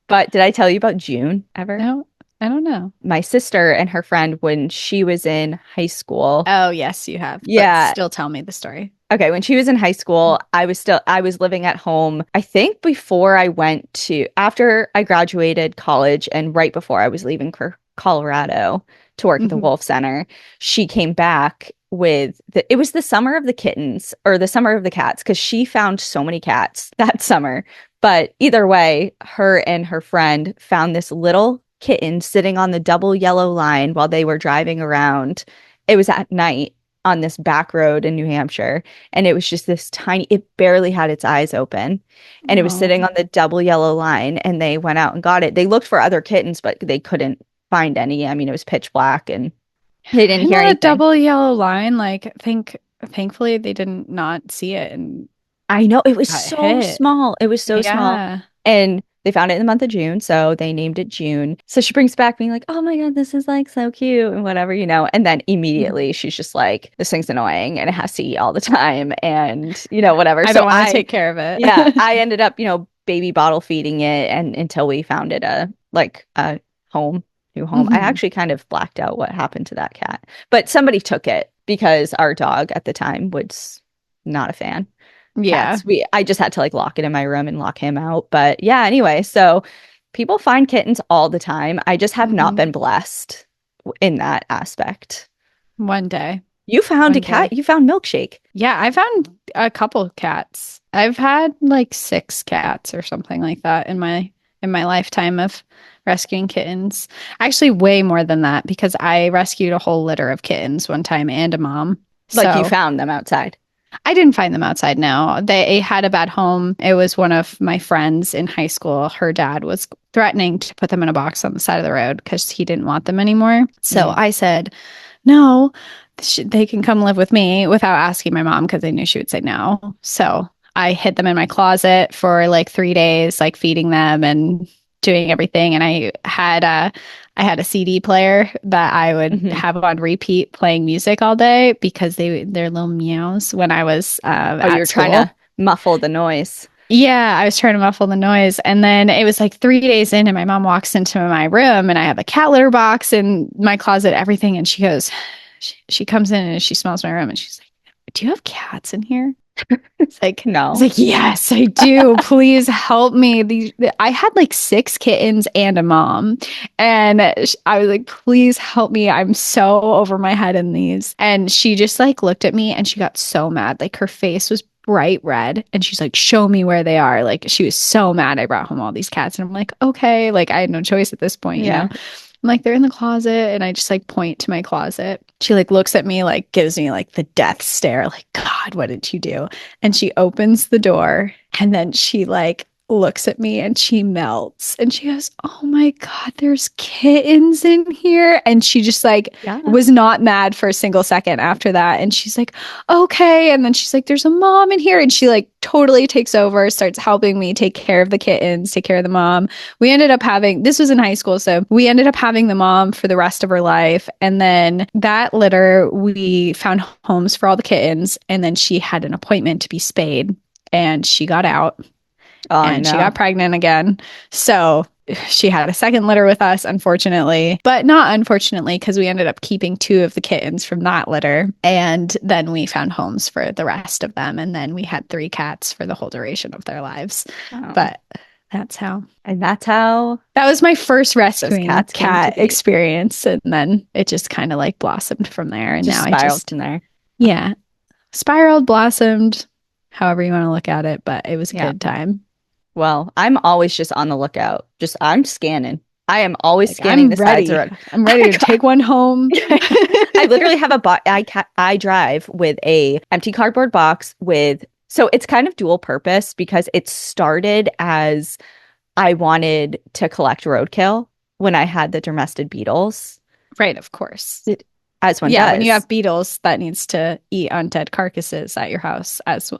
did I tell you about June ever? No, I don't know. My sister and her friend when she was in high school. Oh, yes, you have, but Yeah. still tell me the story. Okay, when she was in high school, I was living at home. I think before I went to after I graduated college and right before I was leaving for Colorado to work at the Hmm. Wolf Center, she came back with it was the summer of the kittens or the summer of the cats because she found so many cats that summer. But either way, her and her friend found this little kitten sitting on the double yellow line while they were driving around. It was at night on this back road in New Hampshire. And it was just this tiny, it barely had its eyes open. And it was sitting Oh, on the double yellow line. And they went out and got it. They looked for other kittens, but they couldn't find any. I mean, it was pitch black and they didn't I'm hear not a anything. double yellow line. Like, thankfully they didn't not see it and I know it was got so hit. small. It was so small. Yeah. And they found it in the month of June, so they named it June. So she brings back being like, "Oh my God, this is like so cute," and whatever, you know. And then Mhm. immediately she's just like, "This thing's annoying and it has to eat all the time," and whatever. I So don't want to take care of yeah, it. I ended up, baby bottle feeding it, and until we found it a home, new home. I Hmm. actually kind of blacked out what happened to that cat, but somebody took it because our dog at the time was not a fan Yeah. cats. I just had to like lock it in my room and lock him out. But yeah, anyway, so people find kittens all the time. I just have not Hmm. been blessed in that aspect. One day. You found a One cat, day. you found Milkshake. Yeah, I found a couple cats. I've had like six cats or something like that in my lifetime of rescuing kittens. Actually, way more than that because I rescued a whole litter of kittens one time and a mom. Like you So found them outside. I didn't find them outside. No, they had a bad home. It was one of my friends in high school. Her dad was threatening to put them in a box on the side of the road because he didn't want them anymore. So Mm. I said, no, they can come live with me without asking my mom because I knew she would say no. So I hid them in my closet for like 3 days, like feeding them and doing everything. And I had a CD player that I would Hmm. have on repeat playing music all day because their little meows when I was Oh, at you're trying school. to muffle the noise. Yeah, I was trying to muffle the noise. And then it was like 3 days in, and my mom walks into my room, and I have a cat litter box in my closet, everything. And she goes, she comes in and she smells my room, and she's like, "Do you have cats in here?" It's No. like, yes, I do. Please help me. I had like six kittens and a mom. And I was like, please help me. I'm so over my head in these. And she just like looked at me and she got so mad. Like her face was bright red. And she's like, show me where they are. Like she was so mad I brought home all these cats. And I'm like, okay. Like I had no choice at this point, you know? Yeah. I'm like, they're in the closet. And I just like point to my closet. She like looks at me, like gives me like the death stare, like, God, what did you do? And she opens the door and then she like looks at me and she melts and she goes, oh my God, there's kittens in here. And she just like Yeah. was not mad for a single second after that. And she's like, okay. And then she's like, there's a mom in here. And she like totally takes over, starts helping me take care of the kittens, take care of the mom. We ended up having, this was in high school. So we ended up having the mom for the rest of her life. And then that litter, we found homes for all the kittens. And then she had an appointment to be spayed and she got out Oh and she no. got pregnant again. So she had a second litter with us, unfortunately, but not unfortunately, because we ended up keeping two of the kittens from that litter. And then we found homes for the rest of them. And then we had three cats for the whole duration of their lives. Oh. But that's how. And that's how That was my first rescuing cats came to cat be. experience. And then it just kind of like blossomed from there. And just now I spiraled just, in there. yeah, spiraled, blossomed, however you want to look at it. But it was a Yeah. good time. Well, I'm always just on the lookout. Just I'm scanning. I am always Like, scanning I'm the sides of ready. the road. I'm ready to take one home. I literally have I drive with a empty cardboard box with so it's kind of dual purpose because it started as I wanted to collect roadkill when I had the domestic beetles, Right, of course. as one Yeah, when you does. have beetles that needs to eat undead carcasses at your house, as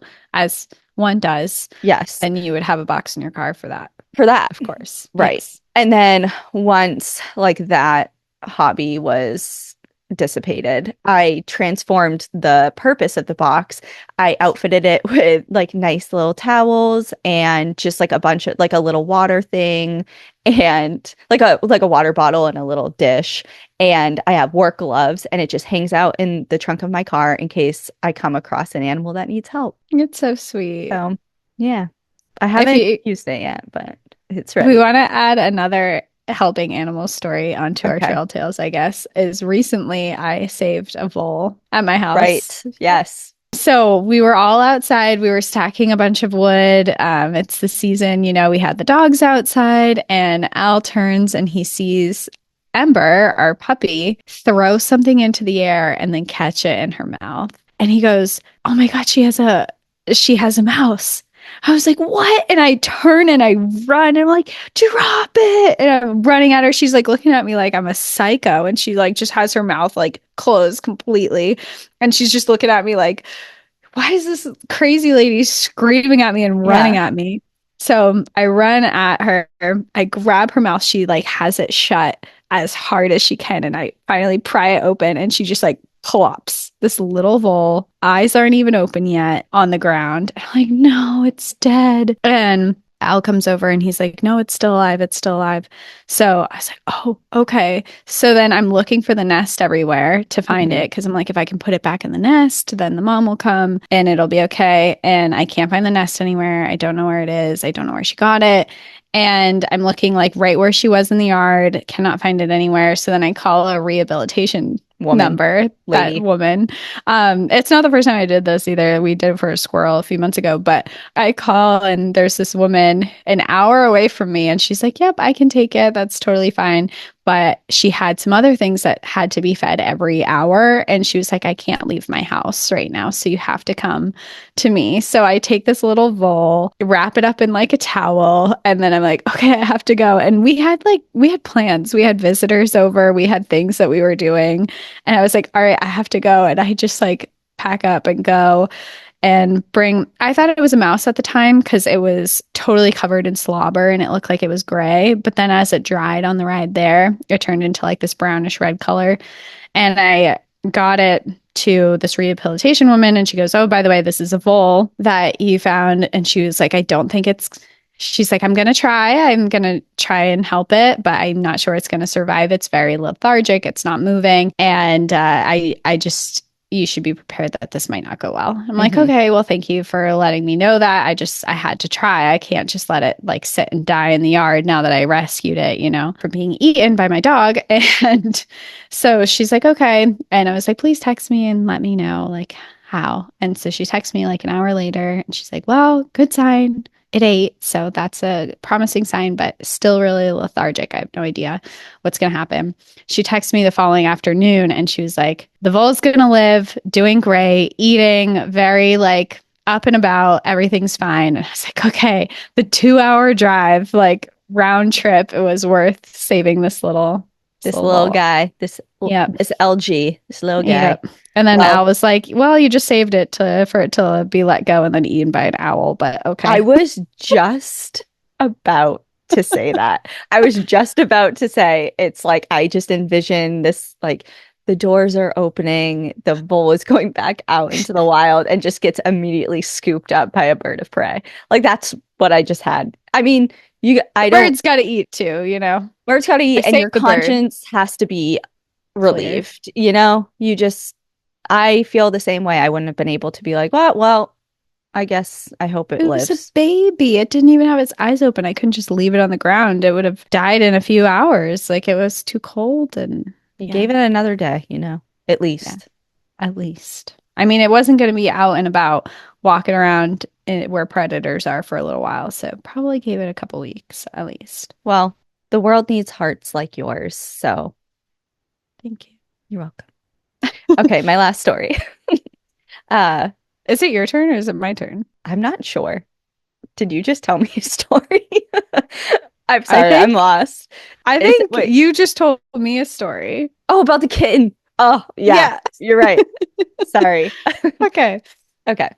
one does, Yes, then you would have a box in your car for that. for that. Of course. Right. Yes. And then once like that hobby was dissipated, I transformed the purpose of the box. I outfitted it with like nice little towels and just like a bunch of like a little water thing and like a water bottle and a little dish. And I have work gloves and it just hangs out in the trunk of my car in case I come across an animal that needs help. It's so sweet. So yeah. I If haven't you used it yet, but it's if we ready. want to add another helping animal story onto our Okay. trail tales, I guess, is recently I saved a vole at my house. Right. Yes. So we were all outside. We were stacking a bunch of wood. It's the season, you know, we had the dogs outside, and Al turns and he sees Ember, our puppy, throw something into the air and then catch it in her mouth. And he goes, oh my God, she has a mouse. I was like, what? And I turn and I run and I'm like, drop it. And I'm running at her. She's like looking at me like I'm a psycho. And she like just has her mouth like closed completely. And she's just looking at me like, why is this crazy lady screaming at me and running Yeah. at me? So I run at her. I grab her mouth. She like has it shut as hard as she can. And I finally pry it open and she just like plops this little vole. Eyes aren't even open yet on the ground. I'm like, no, it's dead. And Al comes over and he's like, no, it's still alive. It's still alive. So I was like, oh, okay. So then I'm looking for the nest everywhere to find Mhm. it because I'm like, if I can put it back in the nest, then the mom will come and it'll be okay. And I can't find the nest anywhere. I don't know where it is. I don't know where she got it. And I'm looking like right where she was in the yard, cannot find it anywhere. So then I call a rehabilitation Woman, number, that lady. woman. It's not the first time I did this either. We did it for a squirrel a few months ago, but I call and there's this woman an hour away from me and she's like, yep, I can take it. That's totally fine. But she had some other things that had to be fed every hour. And she was like, I can't leave my house right now. So you have to come to me. So I take this little vole, wrap it up in like a towel, and then I'm like, okay, I have to go. And we had plans. We had visitors over, we had things that we were doing. And I was like, all right, I have to go. And I just like pack up and go and I thought it was a mouse at the time because it was totally covered in slobber and it looked like it was gray. But then as it dried on the ride there, it turned into like this brownish red color. And I got it to this rehabilitation woman and she goes, oh, by the way, this is a vole that you found. And she was like, I don't think she's like, I'm going to try. I'm going to try and help it, but I'm not sure it's going to survive. It's very lethargic. It's not moving. And I just you should be prepared that this might not go well. I'm like, Hmm. okay, well, thank you for letting me know that. I had to try. I can't just let it like sit and die in the yard now that I rescued it, from being eaten by my dog. And so she's like, okay. And I was like, please text me and let me know like how. And so she texted me like an hour later and she's like, well, good sign. It ate. So that's a promising sign, but still really lethargic. I have no idea what's going to happen. She texted me the following afternoon and she was like, the vole's going to live, doing great, eating, very like up and about, everything's fine. And I was like, okay, the 2 hour drive, like round trip, it was worth saving this This little little vole. guy, Yep. this LG, this little guy. Yep. And then Well, Al was like, well, you just saved it for it to be let go and then eaten by an owl, but I okay. was just about to say that. I was just about to say it's like I just envision this like the doors are opening, the bull is going back out into the wild and just gets immediately scooped up by a bird of prey. Like that's what I just had. I mean, The I don't bird's got to eat too, birds gotta I eat and saved your the bird. conscience has to be Clear. relieved, You just I feel the same way. I wouldn't have been able to be like, well, I guess I hope it It was a lives. baby. It didn't even have its eyes open. I couldn't just leave it on the ground. It would have died in a few hours. Like it was too cold and You yeah, gave it another day, at yeah, least. at least. I mean, it wasn't going to be out and about walking around where predators are for a little while. So probably gave it a couple weeks at least. Well, the world needs hearts like yours, so Thank you. you're welcome. Okay, my last story. Uh, Is it your turn or is it my turn? I'm not sure. Did you just tell me a story? I'm I sorry, I'm think lost. I Is it think wait? you just told me a story. Oh, about the kitten. Oh, yeah, Yeah. you're right. Sorry. Okay. Okay.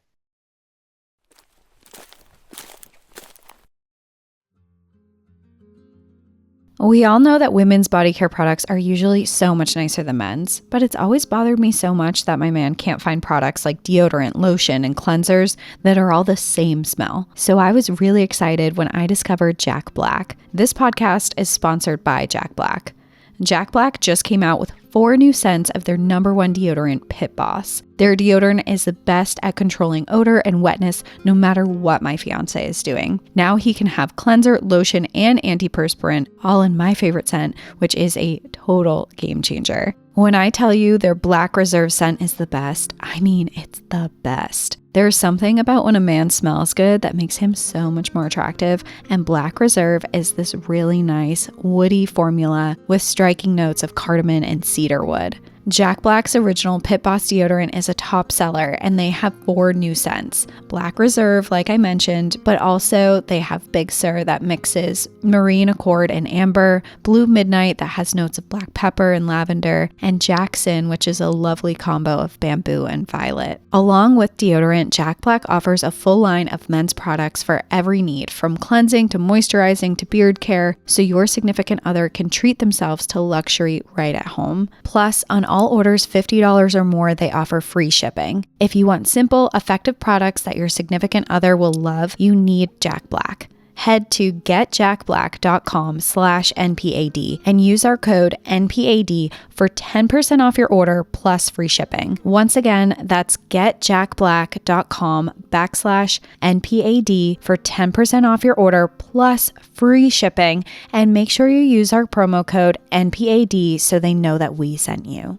We all know that women's body care products are usually so much nicer than men's, but it's always bothered me so much that my man can't find products like deodorant, lotion, and cleansers that are all the same smell. So I was really excited when I discovered Jack Black. This podcast is sponsored by Jack Black. Jack Black just came out with 4 new scents of their #1 deodorant, Pit Boss. Their deodorant is the best at controlling odor and wetness no matter what my fiance is doing. Now he can have cleanser, lotion, and antiperspirant all in my favorite scent, which is a total game changer. When I tell you their Black Reserve scent is the best, I mean it's the best. There's something about when a man smells good that makes him so much more attractive, and Black Reserve is this really nice, woody formula with striking notes of cardamom and cedarwood. Jack Black's original Pit Boss deodorant is a top seller, and they have 4 new scents. Black Reserve, like I mentioned, but also they have Big Sur that mixes Marine Accord and Amber, Blue Midnight that has notes of black pepper and lavender, and Jackson, which is a lovely combo of bamboo and violet. Along with deodorant, Jack Black offers a full line of men's products for every need, from cleansing to moisturizing to beard care, so your significant other can treat themselves to luxury right at home. Plus, on all orders $50 or more, they offer free shipping. If you want simple, effective products that your significant other will love, you need Jack Black. Head to getjackblack.com/NPAD and use our code NPAD for 10% off your order plus free shipping. Once again, that's getjackblack.com/NPAD for 10% off your order plus free shipping. And make sure you use our promo code NPAD so they know that we sent you.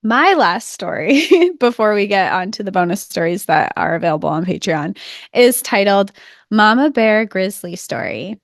My last story, before we get on to the bonus stories that are available on Patreon, is titled Mama Bear Grizzly Story.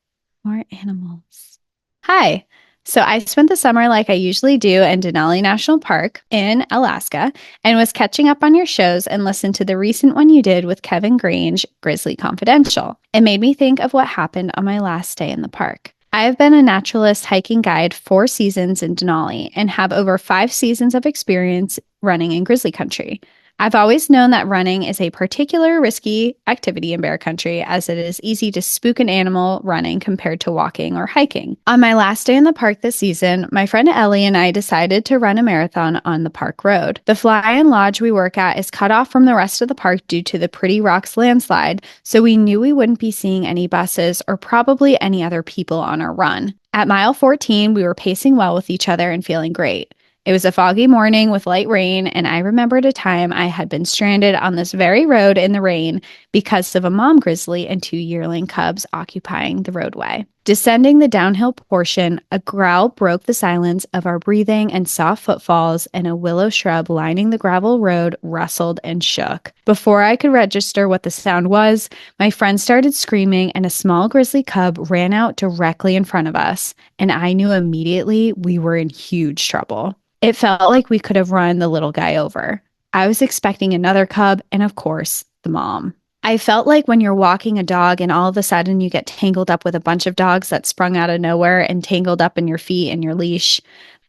More animals. Hi. So I spent the summer like I usually do in Denali National Park in Alaska and was catching up on your shows and listened to the recent one you did with Kevin Grange, Grizzly Confidential. It made me think of what happened on my last day in the park. I have been a naturalist hiking guide 4 seasons in Denali and have over 5 seasons of experience running in grizzly country. I've always known that running is a particular risky activity in bear country, as it is easy to spook an animal running compared to walking or hiking. On my last day in the park this season, my friend Ellie and I decided to run a marathon on the park road. The fly-in lodge we work at is cut off from the rest of the park due to the Pretty Rocks landslide, so we knew we wouldn't be seeing any buses or probably any other people on our run. At mile 14, we were pacing well with each other and feeling great. It was a foggy morning with light rain, and I remembered a time I had been stranded on this very road in the rain because of a mom grizzly and 2 yearling cubs occupying the roadway. Descending the downhill portion, a growl broke the silence of our breathing, and soft footfalls and a willow shrub lining the gravel road rustled and shook. Before I could register what the sound was, my friend started screaming, and a small grizzly cub ran out directly in front of us, and I knew immediately we were in huge trouble. It felt like we could have run the little guy over. I was expecting another cub and, of course, the mom. I felt like when you're walking a dog and all of a sudden you get tangled up with a bunch of dogs that sprung out of nowhere and tangled up in your feet and your leash.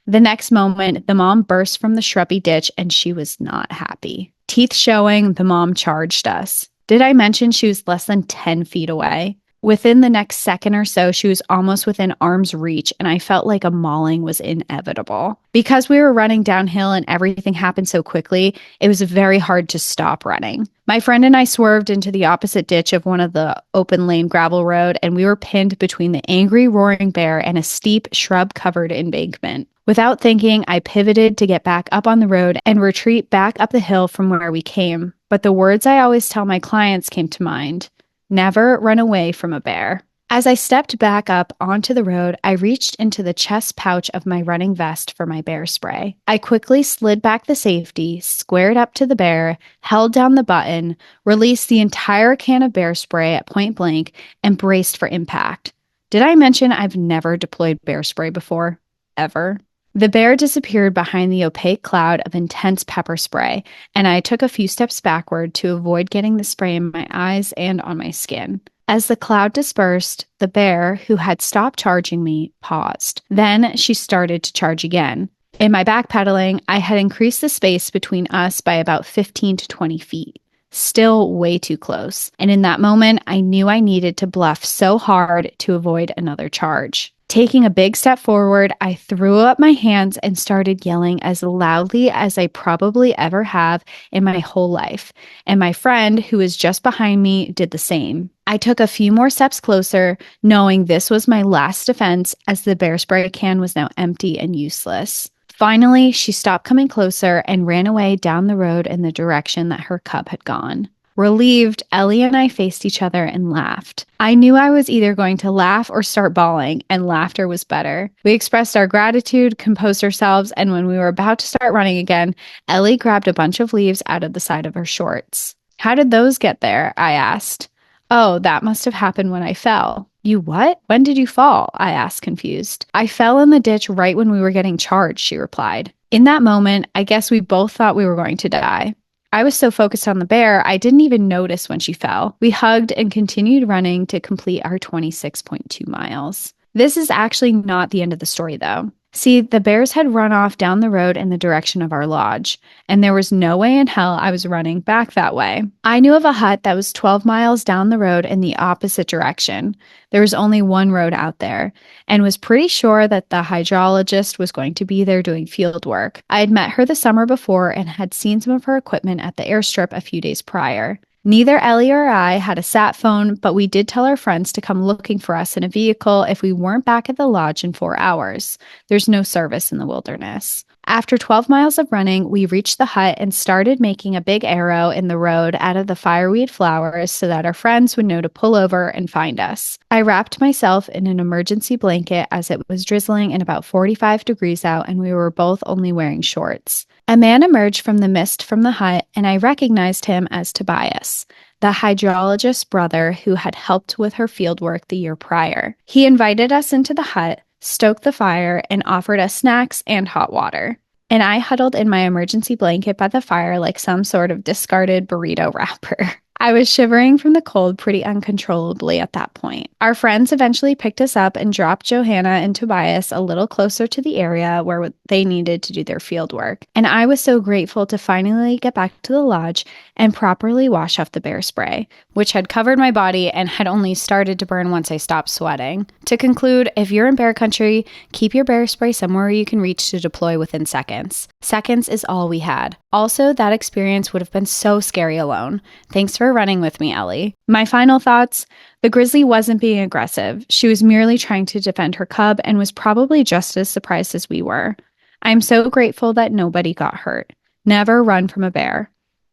The next moment, the mom burst from the shrubby ditch and she was not happy. Teeth showing, the mom charged us. Did I mention she was less than 10 feet away? Within the next second or so, she was almost within arm's reach, and I felt like a mauling was inevitable. Because we were running downhill and everything happened so quickly, it was very hard to stop running. My friend and I swerved into the opposite ditch of one of the open lane gravel road, and we were pinned between the angry roaring bear and a steep shrub-covered embankment. Without thinking, I pivoted to get back up on the road and retreat back up the hill from where we came. But the words I always tell my clients came to mind. Never run away from a bear. As I stepped back up onto the road, I reached into the chest pouch of my running vest for my bear spray. I quickly slid back the safety, squared up to the bear, held down the button, released the entire can of bear spray at point blank, and braced for impact. Did I mention I've never deployed bear spray before? Ever? The bear disappeared behind the opaque cloud of intense pepper spray, and I took a few steps backward to avoid getting the spray in my eyes and on my skin. As the cloud dispersed, the bear, who had stopped charging me, paused. Then she started to charge again. In my backpedaling, I had increased the space between us by about 15 to 20 feet. Still way too close. And in that moment, I knew I needed to bluff so hard to avoid another charge. Taking a big step forward, I threw up my hands and started yelling as loudly as I probably ever have in my whole life. And my friend, who was just behind me, did the same. I took a few more steps closer, knowing this was my last defense as the bear spray can was now empty and useless. Finally, she stopped coming closer and ran away down the road in the direction that her cub had gone. Relieved, Ellie and I faced each other and laughed. I knew I was either going to laugh or start bawling, and laughter was better. We expressed our gratitude, composed ourselves, and when we were about to start running again, Ellie grabbed a bunch of leaves out of the side of her shorts. "How did those get there?" I asked. "Oh, that must have happened when I fell." "You what? When did you fall?" I asked, confused. "I fell in the ditch right when we were getting charged," she replied. In that moment, I guess we both thought we were going to die. I was so focused on the bear, I didn't even notice when she fell. We hugged and continued running to complete our 26.2 miles. This is actually not the end of the story, though. See, the bears had run off down the road in the direction of our lodge, and there was no way in hell I was running back that way. I knew of a hut that was 12 miles down the road in the opposite direction. There was only one road out there, and was pretty sure that the hydrologist was going to be there doing field work. I had met her the summer before and had seen some of her equipment at the airstrip a few days prior. Neither Ellie or I had a sat phone, but we did tell our friends to come looking for us in a vehicle if we weren't back at the lodge in 4 hours. There's no service in the wilderness. After 12 miles of running, we reached the hut and started making a big arrow in the road out of the fireweed flowers so that our friends would know to pull over and find us. I wrapped myself in an emergency blanket as it was drizzling and about 45 degrees out, and we were both only wearing shorts. A man emerged from the mist from the hut, and I recognized him as Tobias, the hydrologist's brother who had helped with her field work the year prior. He invited us into the hut, stoked the fire, and offered us snacks and hot water. And I huddled in my emergency blanket by the fire like some sort of discarded burrito wrapper. I was shivering from the cold pretty uncontrollably at that point. Our friends eventually picked us up and dropped Johanna and Tobias a little closer to the area where they needed to do their field work. And I was so grateful to finally get back to the lodge and properly wash off the bear spray, which had covered my body and had only started to burn once I stopped sweating. To conclude, if you're in bear country, keep your bear spray somewhere you can reach to deploy within seconds. Seconds is all we had. Also, that experience would have been so scary alone. Thanks for running with me, Ellie. My final thoughts: the grizzly wasn't being aggressive. She was merely trying to defend her cub and was probably just as surprised as we were. I'm so grateful that nobody got hurt. Never run from a bear.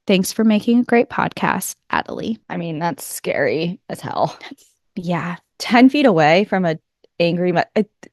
Thanks for making a great podcast, Adelie. I mean, that's scary as hell. Yeah. 10 feet away from a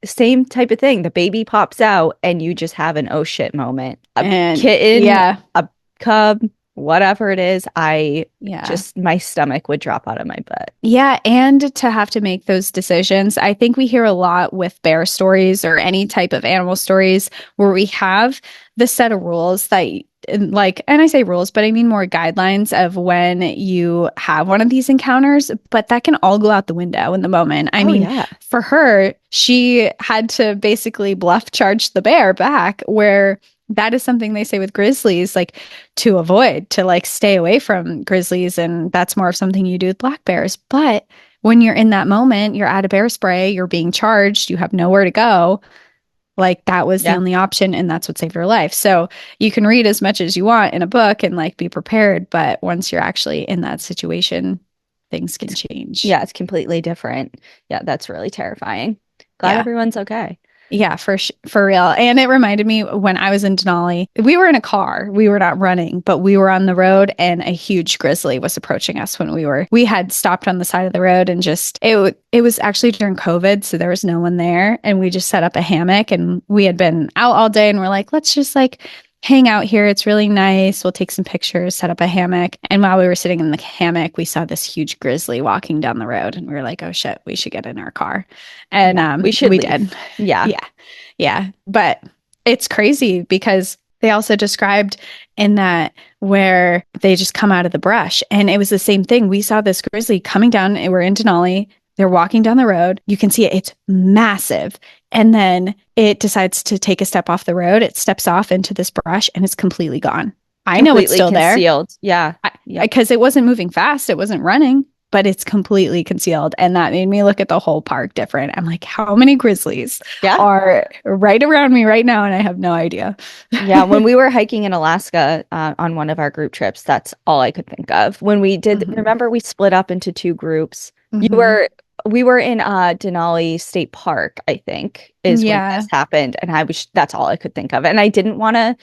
same type of thing. The baby pops out and you just have an oh shit moment. A kitten, yeah. a cub, whatever it is, Yeah. just my stomach would drop out of my butt. Yeah, and to have to make those decisions. I think we hear a lot with bear stories or any type of animal stories where we have the set of rules that and I say rules, but I mean more guidelines of when you have one of these encounters, but that can all go out the window in the moment. I mean, yeah. For her, she had to basically bluff charge the bear back, where that is something they say with grizzlies, like to avoid, to like stay away from grizzlies. And that's more of something you do with black bears. But when you're in that moment, you're at a bear spray, you're being charged, you have nowhere to go. Like that was the only option, and that's what saved her life. So you can read as much as you want in a book and like be prepared, but once you're actually in that situation, things can change. Yeah, it's completely different. Yeah, that's really terrifying. Glad everyone's okay. Yeah, for real. And it reminded me when I was in Denali, we were in a car. We were not running, but we were on the road, and a huge grizzly was approaching us when we had stopped on the side of the road, and just it was actually during COVID, so there was no one there, and we just set up a hammock, and we had been out all day, and we're like, let's just like hang out here. It's really nice. We'll take some pictures, set up a hammock. And while we were sitting in the hammock, we saw this huge grizzly walking down the road, and we were like, oh shit, we should get in our car. And we did. Yeah. Yeah. But it's crazy because they also described in that where they just come out of the brush. And it was the same thing. We saw this grizzly coming down, and we're in Denali. They're walking down the road. You can see it. It's massive. And then it decides to take a step off the road. It steps off into this brush, and it's completely gone. I know it's still concealed. There. Yeah. Because it wasn't moving fast. It wasn't running, but it's completely concealed. And that made me look at the whole park different. I'm like, how many grizzlies are right around me right now? And I have no idea. Yeah. When we were hiking in Alaska on one of our group trips, that's all I could think of. When we did, remember we split up into two groups. We were in Denali State Park, I think, is when this happened. And that's all I could think of. And I didn't want to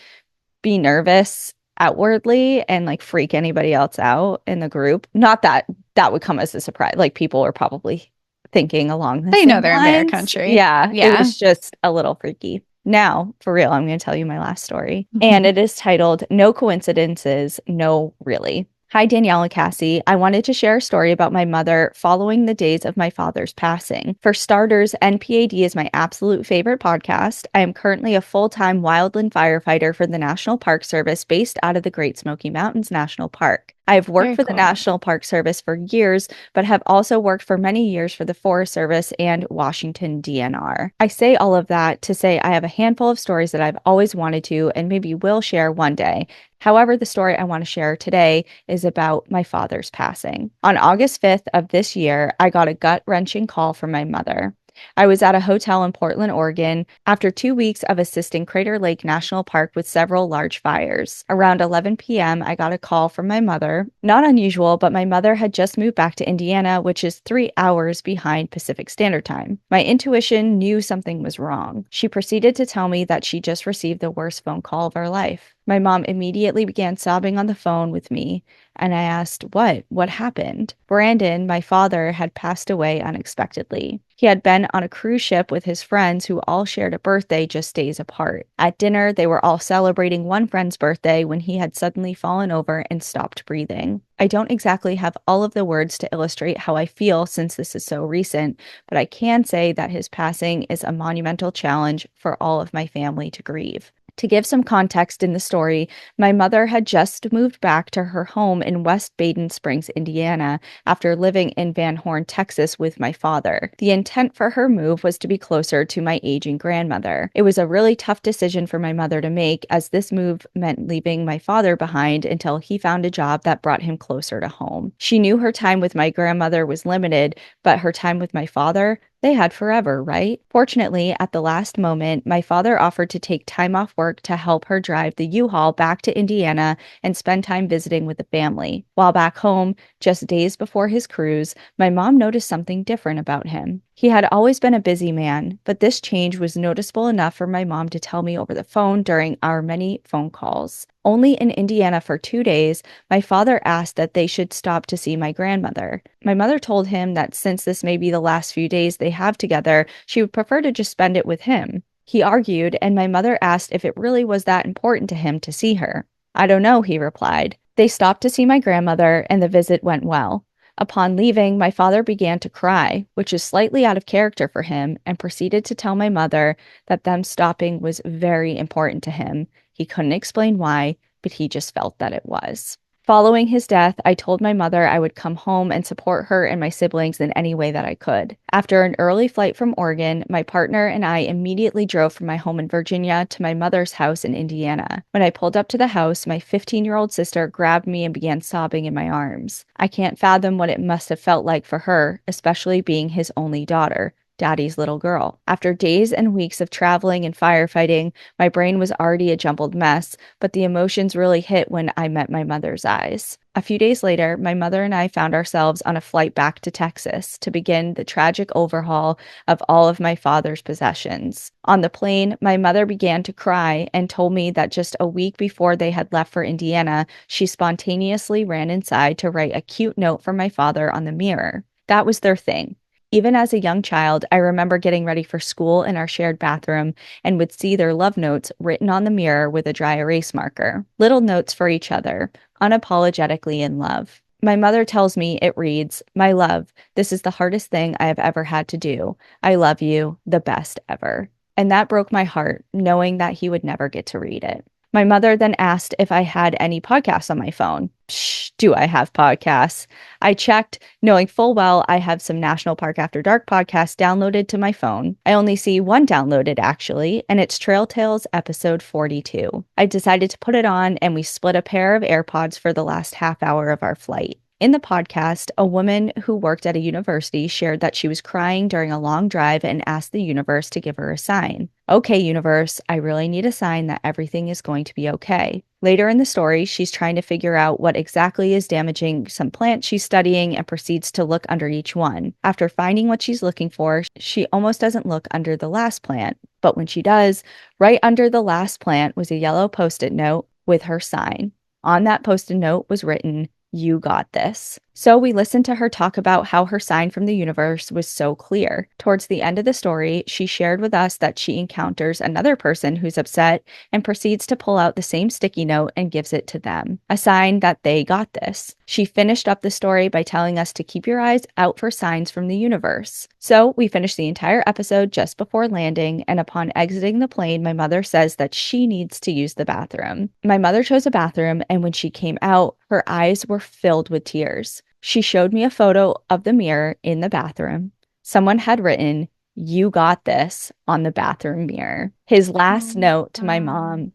be nervous outwardly and like freak anybody else out in the group. Not that that would come as a surprise. Like people are probably thinking along the They same know they're lines. in bear country. Yeah. It was just a little freaky. Now, for real, I'm going to tell you my last story. And it is titled No Coincidences, No Really. Hi, Danielle and Cassie. I wanted to share a story about my mother following the days of my father's passing. For starters, NPAD is my absolute favorite podcast. I am currently a full-time wildland firefighter for the National Park Service based out of the Great Smoky Mountains National Park. I have worked for the National Park Service for years, but have also worked for many years for the Forest Service and Washington DNR. I say all of that to say I have a handful of stories that I've always wanted to and maybe will share one day. However, the story I want to share today is about my father's passing. On August 5th of this year, I got a gut-wrenching call from my mother. I was at a hotel in Portland, Oregon, after 2 weeks of assisting Crater Lake National Park with several large fires. Around 11 p.m., I got a call from my mother. Not unusual, but my mother had just moved back to Indiana, which is 3 hours behind Pacific Standard Time. My intuition knew something was wrong. She proceeded to tell me that she just received the worst phone call of her life. My mom immediately began sobbing on the phone with me, and I asked, What happened? Brandon, my father, had passed away unexpectedly. He had been on a cruise ship with his friends who all shared a birthday just days apart. At dinner, they were all celebrating one friend's birthday when he had suddenly fallen over and stopped breathing. I don't exactly have all of the words to illustrate how I feel since this is so recent, but I can say that his passing is a monumental challenge for all of my family to grieve. To give some context in the story, my mother had just moved back to her home in West Baden Springs, Indiana, after living in Van Horn, Texas with my father. The intent for her move was to be closer to my aging grandmother. It was a really tough decision for my mother to make, as this move meant leaving my father behind until he found a job that brought him closer to home. She knew her time with my grandmother was limited, but her time with my father They had forever, right? Fortunately, at the last moment, my father offered to take time off work to help her drive the U-Haul back to Indiana and spend time visiting with the family. While back home, just days before his cruise, my mom noticed something different about him. He had always been a busy man, but this change was noticeable enough for my mom to tell me over the phone during our many phone calls. Only in Indiana for 2 days, my father asked that they should stop to see my grandmother. My mother told him that since this may be the last few days they have together, she would prefer to just spend it with him. He argued, and my mother asked if it really was that important to him to see her. I don't know, he replied. They stopped to see my grandmother, and the visit went well. Upon leaving, my father began to cry, which is slightly out of character for him, and proceeded to tell my mother that them stopping was very important to him. He couldn't explain why, but he just felt that it was. Following his death, I told my mother I would come home and support her and my siblings in any way that I could. After an early flight from Oregon, my partner and I immediately drove from my home in Virginia to my mother's house in Indiana. When I pulled up to the house, my 15-year-old sister grabbed me and began sobbing in my arms. I can't fathom what it must have felt like for her, especially being his only daughter. Daddy's little girl. After days and weeks of traveling and firefighting, my brain was already a jumbled mess, but the emotions really hit when I met my mother's eyes. A few days later, my mother and I found ourselves on a flight back to Texas to begin the tragic overhaul of all of my father's possessions. On the plane, my mother began to cry and told me that just a week before they had left for Indiana, she spontaneously ran inside to write a cute note for my father on the mirror. That was their thing. Even as a young child, I remember getting ready for school in our shared bathroom and would see their love notes written on the mirror with a dry erase marker. Little notes for each other, unapologetically in love. My mother tells me it reads, "My love, this is the hardest thing I have ever had to do. I love you, the best ever." And that broke my heart, knowing that he would never get to read it. My mother then asked if I had any podcasts on my phone. Psh, do I have podcasts? I checked, knowing full well I have some National Park After Dark podcasts downloaded to my phone. I only see one downloaded, actually, and it's Trail Tales episode 42. I decided to put it on, and we split a pair of AirPods for the last half hour of our flight. In the podcast, a woman who worked at a university shared that she was crying during a long drive and asked the universe to give her a sign. Okay, universe, I really need a sign that everything is going to be okay. Later in the story, she's trying to figure out what exactly is damaging some plant she's studying and proceeds to look under each one. After finding what she's looking for, she almost doesn't look under the last plant. But when she does, right under the last plant was a yellow post-it note with her sign. On that post-it note was written, "You got this." So we listened to her talk about how her sign from the universe was so clear. Towards the end of the story, she shared with us that she encounters another person who's upset and proceeds to pull out the same sticky note and gives it to them, a sign that they got this. She finished up the story by telling us to keep your eyes out for signs from the universe. So we finished the entire episode just before landing, and upon exiting the plane, my mother says that she needs to use the bathroom. My mother chose a bathroom, and when she came out, her eyes were filled with tears. She showed me a photo of the mirror in the bathroom. Someone had written, "You got this," on the bathroom mirror. His last Oh, note to my wow. mom.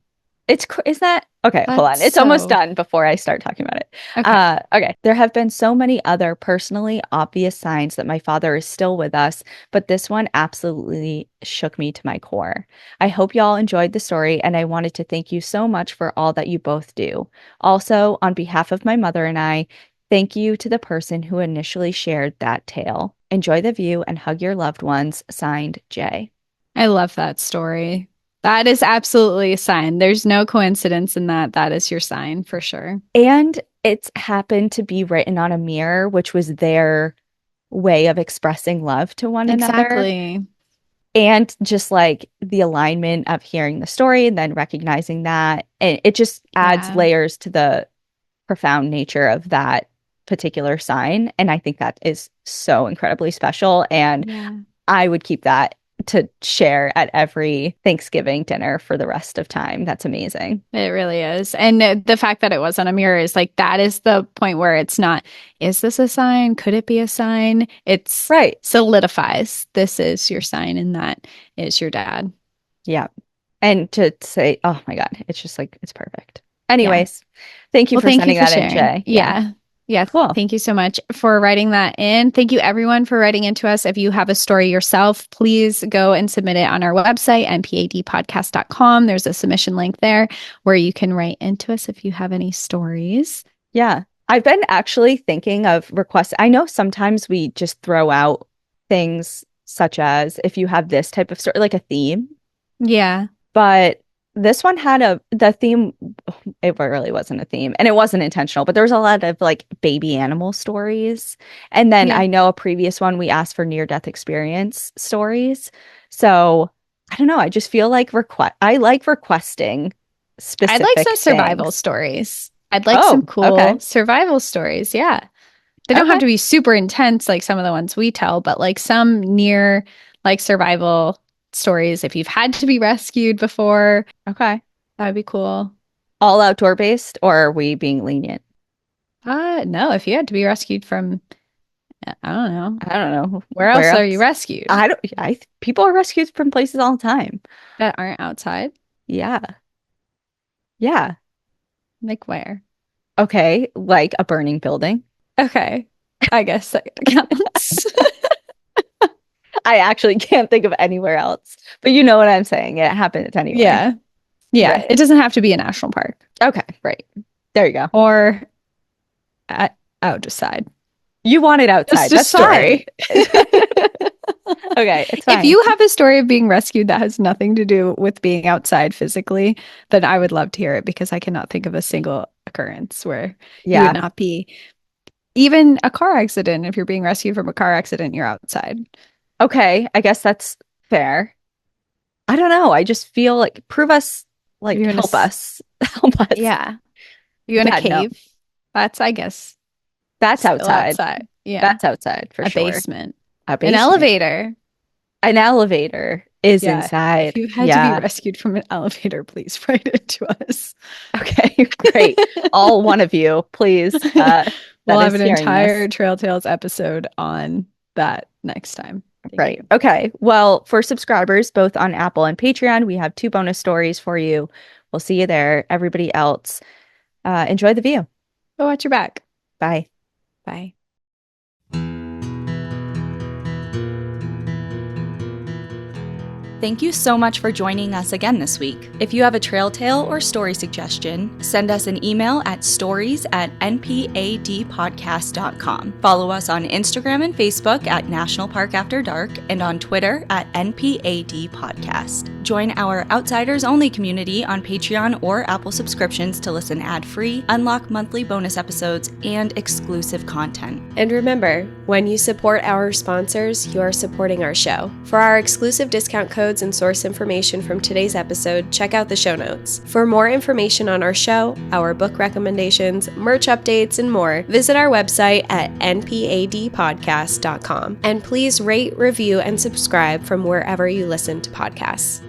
Is that okay? Hold on. That's It's almost so done before I start talking about it. okay. Okay. There have been so many other personally obvious signs that my father is still with us, but this one absolutely shook me to my core. I hope y'all enjoyed the story, and I wanted to thank you so much for all that you both do. Also, on behalf of my mother and I, thank you to the person who initially shared that tale. Enjoy the view and hug your loved ones. Signed, Jay. I love that story. That is absolutely a sign. There's no coincidence in that. That is your sign for sure. And it's happened to be written on a mirror, which was their way of expressing love to one another. Exactly. And just like the alignment of hearing the story and then recognizing that, it just adds Yeah. layers to the profound nature of that particular sign. And I think that is so incredibly special. And Yeah. I would keep that to share at every Thanksgiving dinner for the rest of time. That's amazing. It really is. And the fact that it was on a mirror is like that is the point where it's not, is this a sign? Could it be a sign? It's Right. solidifies. This is your sign, and that is your dad. Yeah. And to say, oh my God, it's just like, it's perfect. Yeah. Anyways, thank you Well, for thank you sending for that in, sharing. Jay. Yeah. Yeah. Yeah. Cool. Thank you so much for writing that in. Thank you, everyone, for writing into us. If you have a story yourself, please go and submit it on our website, npadpodcast.com. There's a submission link there where you can write into us if you have any stories. Yeah. I've been actually thinking of requests. I know sometimes we just throw out things such as if you have this type of story, like a theme, Yeah. but this one had the theme, it really wasn't a theme and it wasn't intentional, but there was a lot of like baby animal stories. And then Yeah. I know a previous one we asked for near-death experience stories. So I don't know. I just feel like I like requesting I'd like specific some survival things. stories. I'd like some Oh, cool okay. survival stories. Yeah. They don't have Okay. to be super intense like some of the ones we tell, but like some near like survival stories. If you've had to be rescued before, Okay. that would be cool. All outdoor based, or are we being lenient? No, if you had to be rescued from, I don't know, I don't know. where Where else are you else? rescued People are rescued from places all the time. that aren't outside? Yeah. Yeah. Like where? Okay. Like a burning building. Okay. I guess that counts. I actually can't think of anywhere else, but you know what I'm saying. It happens anywhere. Yeah. Yeah. Right. It doesn't have to be a national park Okay. Right. There you go. or at, outside. You want it Just outside. a That's story. fine. Okay. It's If fine. you have a story of being rescued that has nothing to do with being outside physically, then I would love to hear it because I cannot think of a single occurrence where you would Yeah. not be. Even a car accident, if you're being rescued from a car accident, you're outside. Okay. I guess that's fair. I don't know. I just feel like prove us, Are like you in help us. Help us. yeah. Are you in a Yeah, no. cave? That's, I guess, That's still outside. outside. Yeah. That's outside for A sure. basement. A An basement. elevator. An elevator is Yeah. If inside. you had to be Yeah. rescued from an elevator, please write it to us. Okay, great. All one of you, please. We'll That have is an hearing entire this. Trail Tales episode on that next time. Thank Right. you. Okay. Well, for subscribers, both on Apple and Patreon, we have 2 bonus stories for you. We'll see you there. Everybody else, enjoy the view. Go watch your back. Bye. Bye. Thank you so much for joining us again this week. If you have a trail tale or story suggestion, send us an email at stories@npadpodcast.com. Follow us on Instagram and Facebook at National Park After Dark and on Twitter at NPAD Podcast. Join our Outsiders Only community on Patreon or Apple subscriptions to listen ad-free, unlock monthly bonus episodes, and exclusive content. And remember, when you support our sponsors, you are supporting our show. For our exclusive discount codes and source information from today's episode, check out the show notes. For more information on our show, our book recommendations, merch updates, and more, visit our website at npadpodcast.com. And please rate, review, and subscribe from wherever you listen to podcasts.